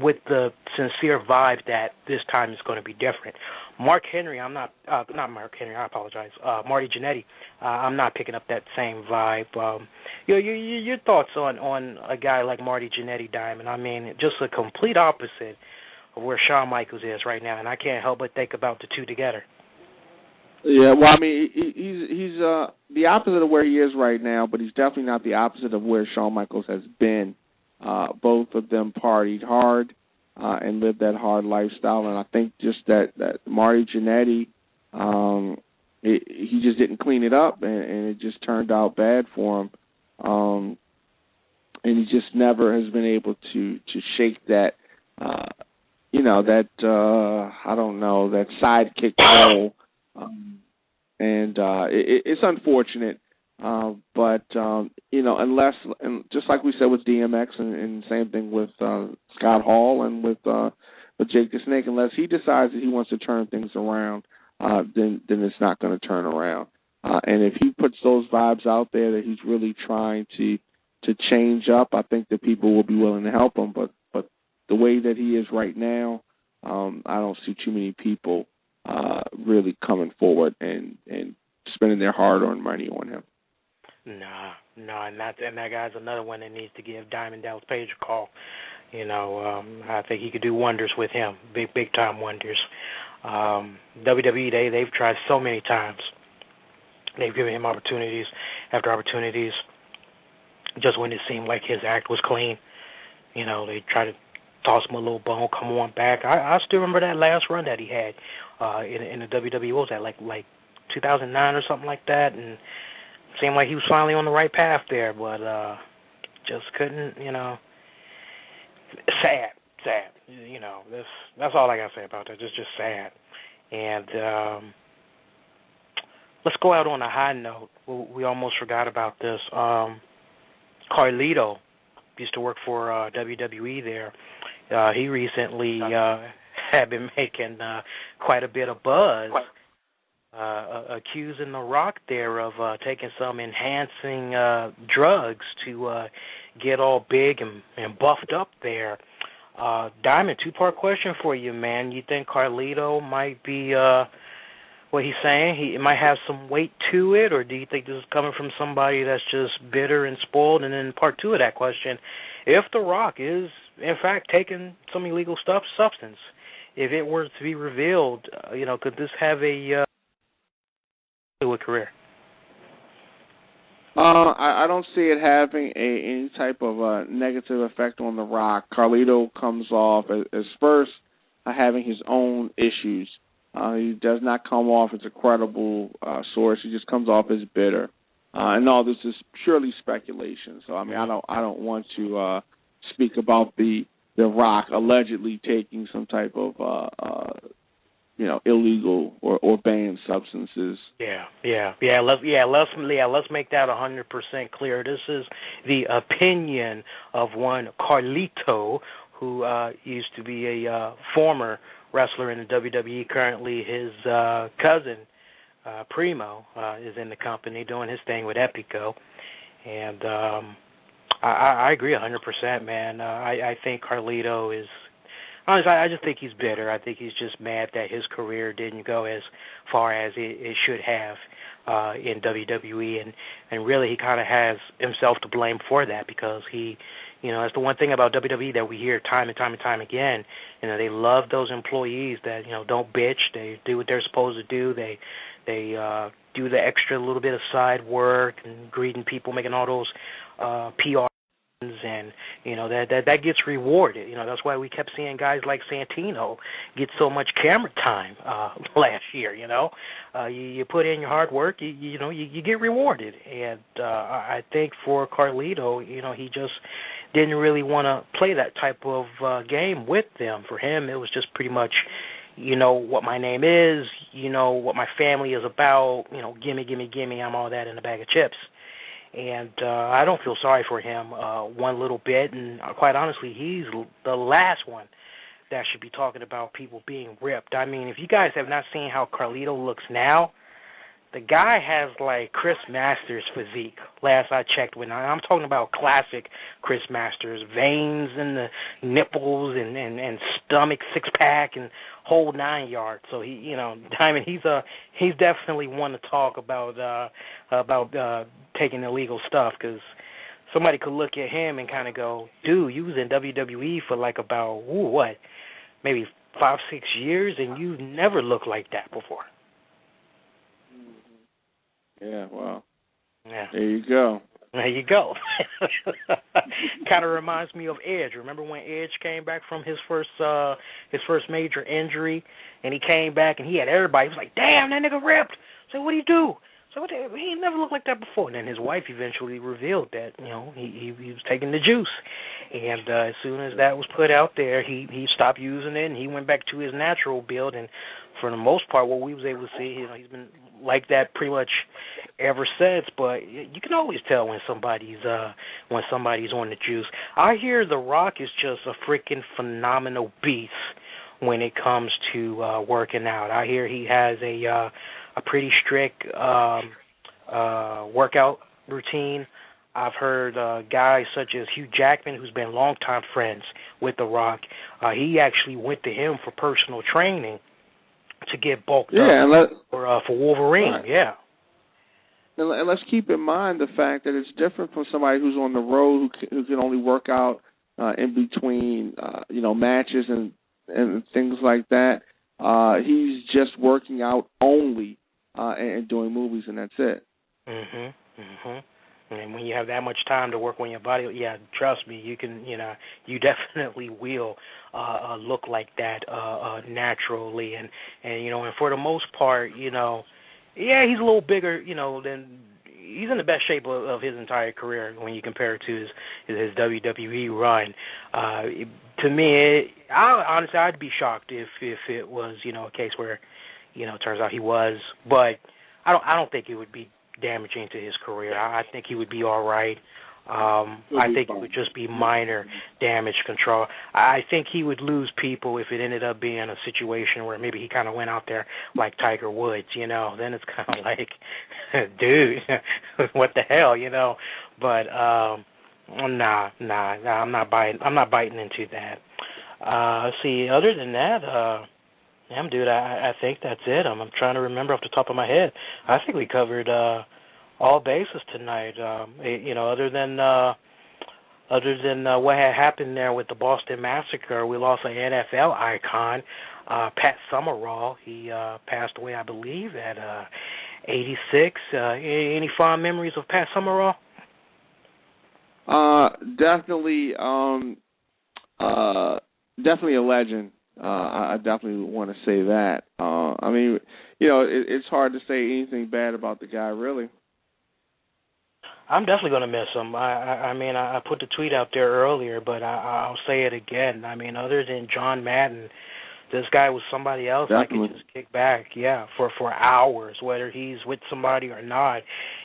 with the sincere vibe that this time is going to be different. Mark Henry, not Mark Henry, I apologize. Marty Jannetty, I'm not picking up that same vibe. Your thoughts on a guy like Marty Jannetty, Diamond? I mean, just a complete opposite of where Shawn Michaels is right now, and I can't help but think about the two together. Yeah, well, I mean, he's the opposite of where he is right now, but he's definitely not the opposite of where Shawn Michaels has been. Both of them partied hard and lived that hard lifestyle, and I think just that Marty Jannetty, he just didn't clean it up, and it just turned out bad for him. And he just never has been able to shake that, that sidekick role. It's unfortunate. But unless, and just like we said with DMX, and same thing with Scott Hall and with Jake the Snake, unless he decides that he wants to turn things around, then it's not going to turn around. And if he puts those vibes out there that he's really trying to change up, I think that people will be willing to help him. But the way that he is right now, I don't see too many people really coming forward and spending their hard-earned money on him. No, and that guy's another one that needs to give Diamond Dallas Page a call. I think he could do wonders with him, big time wonders. WWE, they've tried so many times. They've given him opportunities after opportunities. Just when it seemed like his act was clean, they try to toss him a little bone, come on back. I still remember that last run that he had in the WWE. What was that, like 2009 or something like that? And seemed like he was finally on the right path there, but just couldn't, sad. That's all I got to say about that. Just sad. And let's go out on a high note. We almost forgot about this. Carlito used to work for WWE there. He recently had been making quite a bit of buzz, accusing The Rock there of taking some enhancing drugs to get all big and buffed up there. Diamond, two-part question for you, man. You think Carlito might be what he's saying? He might have some weight to it, or do you think this is coming from somebody that's just bitter and spoiled? And then part two of that question, if The Rock is, in fact, taking some illegal substance, if it were to be revealed, could this have a career? I don't see it having any type of negative effect on The Rock. Carlito comes off as first having his own issues. He does not come off as a credible source. He just comes off as bitter. And all this is purely speculation. So I mean, I don't want to speak about the Rock allegedly taking some type of illegal or banned substances. Let's make that 100% clear. This is the opinion of one Carlito, who used to be a former wrestler in the WWE. Currently, his cousin Primo is in the company doing his thing with Epico, and I agree 100%, man. I think Carlito is. Honestly, I just think he's bitter. I think he's just mad that his career didn't go as far as it should have in WWE, and really he kind of has himself to blame for that, because he, that's the one thing about WWE that we hear time and time again. They love those employees that don't bitch. They do what they're supposed to do. They do the extra little bit of side work and greeting people, making all those PR and that gets rewarded. That's why we kept seeing guys like Santino get so much camera time last year. You put in your hard work, you get rewarded, and I think for Carlito, he just didn't really want to play that type of game with them. For him, it was just pretty much, what my name is, what my family is about, gimme, gimme, gimme, I'm all that in a bag of chips. And I don't feel sorry for him one little bit, and quite honestly, he's the last one that should be talking about people being ripped. I mean, if you guys have not seen how Carlito looks now, the guy has like Chris Masters physique. Last I checked, I'm talking about classic Chris Masters, veins in the nipples and stomach, six pack and whole 9 yards. So Diamond, he's definitely one to talk about taking illegal stuff, because somebody could look at him and kind of go, dude, you was in WWE for like about maybe 5-6 years, and you never looked like that before. Yeah, well, yeah. There you go. There you go. Kind of reminds me of Edge. Remember when Edge came back from his first major injury, and he came back and he had everybody. He was like, "Damn, that nigga ripped." So what do you do? So he never looked like that before. And then his wife eventually revealed that he was taking the juice, and as soon as that was put out there, he stopped using it and he went back to his natural build. And for the most part, what we was able to see, he's been like that pretty much ever since. But you can always tell when somebody's on the juice. I hear The Rock is just a freaking phenomenal beast when it comes to working out. I hear he has a pretty strict workout routine. I've heard guys such as Hugh Jackman, who's been longtime friends with The Rock. He actually went to him for personal training to get bulked up for Wolverine. Right. Yeah. And let's keep in mind the fact that it's different from somebody who's on the road who can only work out in between matches and things like that. He's just working out only and doing movies, and that's it. And when you have that much time to work on your body, yeah, trust me, you can, you definitely will look like that naturally, and for the most part, he's a little bigger, than he's in the best shape of his entire career when you compare it to his WWE run. To me, honestly, I'd be shocked if it was, a case where, it turns out he was, but I don't think it would be damaging to his career. I think he would be all right. I think it would just be minor damage control. I think he would lose people if it ended up being a situation where maybe he kind of went out there like Tiger Woods, Then it's kind of like, dude, what the hell, But nah, I'm not biting into that. See, other than that, dude, I think that's it. I'm trying to remember off the top of my head. I think we covered all bases tonight. Other than what had happened there with the Boston Massacre, we lost an NFL icon, Pat Summerall. He passed away, I believe, at 86. Any fond memories of Pat Summerall? Definitely a legend. I definitely want to say that. I mean, it's hard to say anything bad about the guy, really. I'm definitely going to miss him. I put the tweet out there earlier, but I'll say it again. I mean, other than John Madden, this guy was somebody else definitely. I could just kick back, for hours, whether he's with somebody or not.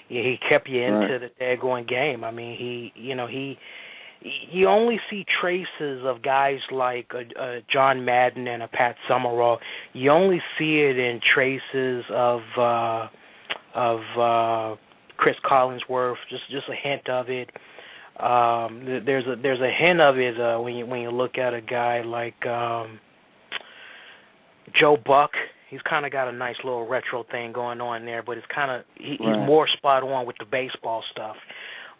He kept you into the daggone game. I mean, you only see traces of guys like John Madden and a Pat Summerall. You only see it in traces of Chris Collinsworth, just a hint of it. There's a hint of it when you look at a guy like Joe Buck. He's kind of got a nice little retro thing going on there, but it's kind of he's more spot on with the baseball stuff.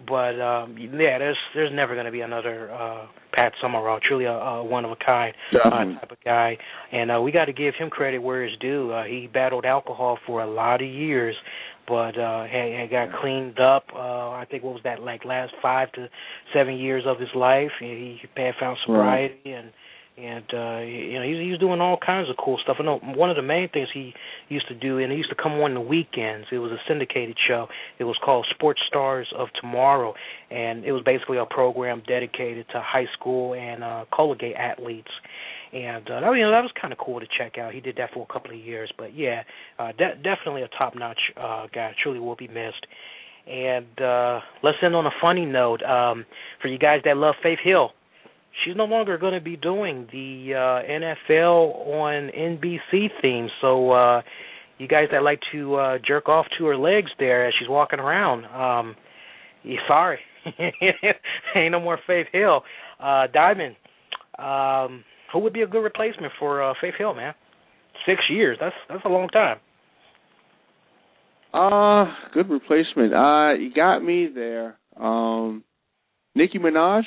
But there's never going to be another Pat Summerall, truly a one-of-a-kind type of guy. And we got to give him credit where it's due. He battled alcohol for a lot of years, but had got cleaned up, I think, what was that, like last 5 to 7 years of his life. He had found sobriety, and he's doing all kinds of cool stuff. I know one of the main things he used to do, and he used to come on the weekends. It was a syndicated show. It was called Sports Stars of Tomorrow, and it was basically a program dedicated to high school and collegiate athletes. And that was kind of cool to check out. He did that for a couple of years, but yeah, definitely a top-notch guy. Truly will be missed. And let's end on a funny note. For you guys that love Faith Hill, she's no longer going to be doing the NFL on NBC theme. So you guys that like to jerk off to her legs there as she's walking around, sorry. Ain't no more Faith Hill. Diamond, who would be a good replacement for Faith Hill, man? 6 years. That's a long time. Good replacement. You got me there. Nicki Minaj?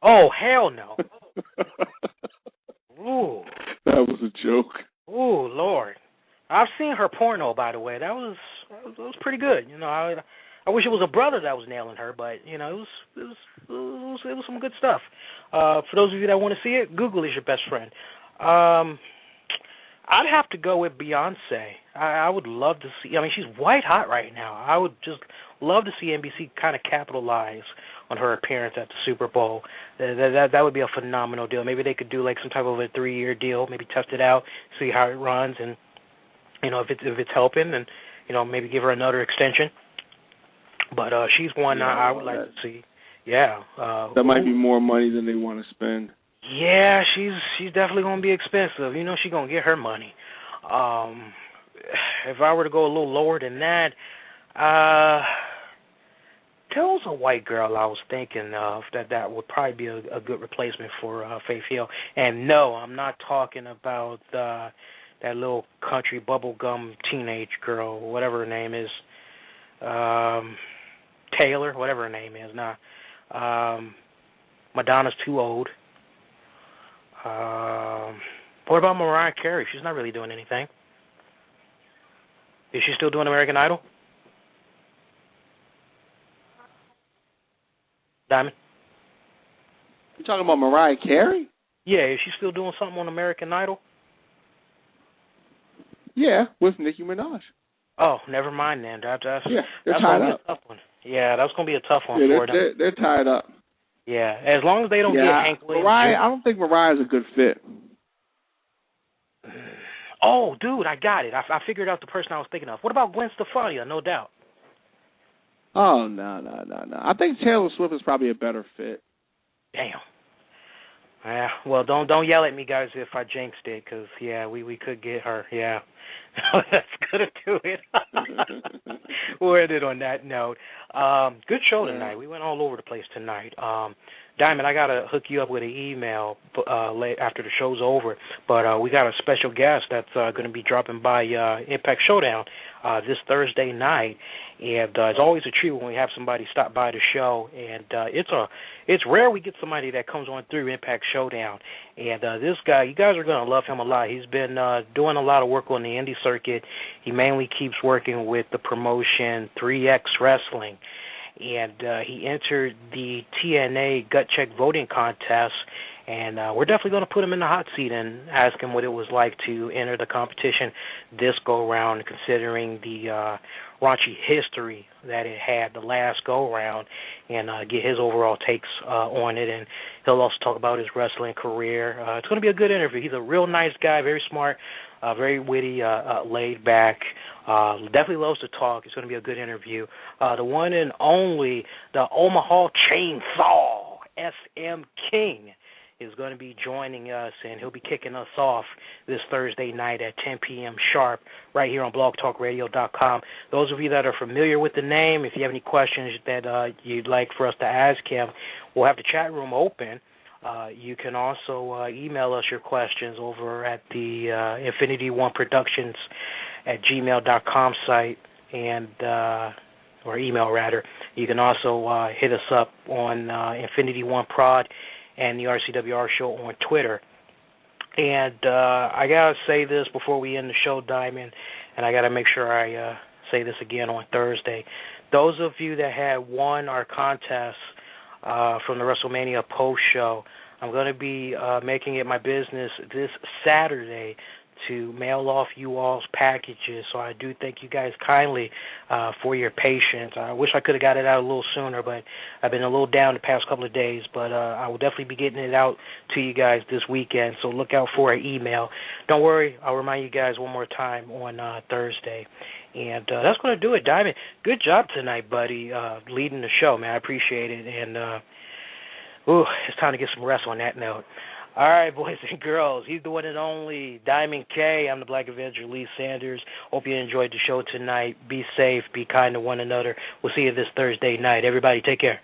Oh, hell no. Ooh. That was a joke. Ooh, Lord. I've seen her porno, by the way. That was pretty good. I wish it was a brother that was nailing her, but it was some good stuff. For those of you that want to see it, Google is your best friend. I'd have to go with Beyonce. I would love to see. I mean, she's white hot right now. I would just love to see NBC kind of capitalize on her appearance at the Super Bowl. That would be a phenomenal deal. Maybe they could do like some type of a 3-year deal. Maybe test it out, see how it runs, and if it's helping, and maybe give her another extension. But she's one I would like to see. Yeah. That might be more money than they want to spend. Yeah, she's definitely going to be expensive. She's going to get her money. If I were to go a little lower than that, there was a white girl I was thinking of that would probably be a good replacement for Faith Hill. And no, I'm not talking about that little country bubblegum teenage girl, whatever her name is. Taylor, whatever her name is. Madonna's too old. What about Mariah Carey? She's not really doing anything. Is she still doing American Idol? Diamond? You talking about Mariah Carey? Yeah, is she still doing something on American Idol? Yeah, with Nicki Minaj. Oh, never mind then. That's they're tied tied up. A tough one. Yeah, that's going to be a tough one for them. They're tied up. Yeah, as long as they don't get Hank Williams. Mariah, I don't think Mariah's a good fit. Oh, dude, I got it. I figured out the person I was thinking of. What about Gwen Stefani? No doubt. Oh, no. I think Taylor Swift is probably a better fit. Damn. Yeah, well, don't yell at me, guys, if I jinxed it, because, yeah, we could get her, yeah. That's going to do it. We'll end it on that note. Good show tonight. We went all over the place tonight. Diamond, I got to hook you up with an email after the show's over, but we got a special guest that's going to be dropping by Impact Showdown this Thursday night, and it's always a treat when we have somebody stop by the show, and it's rare we get somebody that comes on through Impact Showdown, and this guy, you guys are going to love him a lot. He's been doing a lot of work on the indie circuit. He mainly keeps working with the promotion 3X Wrestling, and he entered the TNA Gut Check voting contest, and we're definitely going to put him in the hot seat and ask him what it was like to enter the competition this go-round, considering the raunchy history that it had the last go-round, and get his overall takes on it. And he'll also talk about his wrestling career. It's going to be a good interview. He's a real nice guy, very smart, very witty, laid back. Definitely loves to talk. It's going to be a good interview. The one and only, the Omaha Chainsaw, SM King, is going to be joining us, and he'll be kicking us off this Thursday night at 10 p.m. sharp right here on blogtalkradio.com. Those of you that are familiar with the name, if you have any questions that you'd like for us to ask him, we'll have the chat room open. You can also email us your questions over at the Infinity One Productions at gmail.com site, and or email rather. You can also hit us up on Infinity One Prod and the RCWR show on Twitter. And I got to say this before we end the show, Diamond, and I got to make sure I say this again on Thursday. Those of you that had won our contest from the WrestleMania post show, I'm going to be making it my business this Saturday to mail off you all's packages. So I do thank you guys kindly for your patience. I wish I could have got it out a little sooner, but I've been a little down the past couple of days. But I will definitely be getting it out to you guys this weekend, so look out for an email. Don't worry, I'll remind you guys one more time on Thursday. And that's going to do it, Diamond. Good job tonight, buddy, leading the show, man. I appreciate it. And, it's time to get some rest on that note. All right, boys and girls, he's the one and only Diamond K. I'm the Black Avenger, Lee Sanders. Hope you enjoyed the show tonight. Be safe. Be kind to one another. We'll see you this Thursday night. Everybody, take care.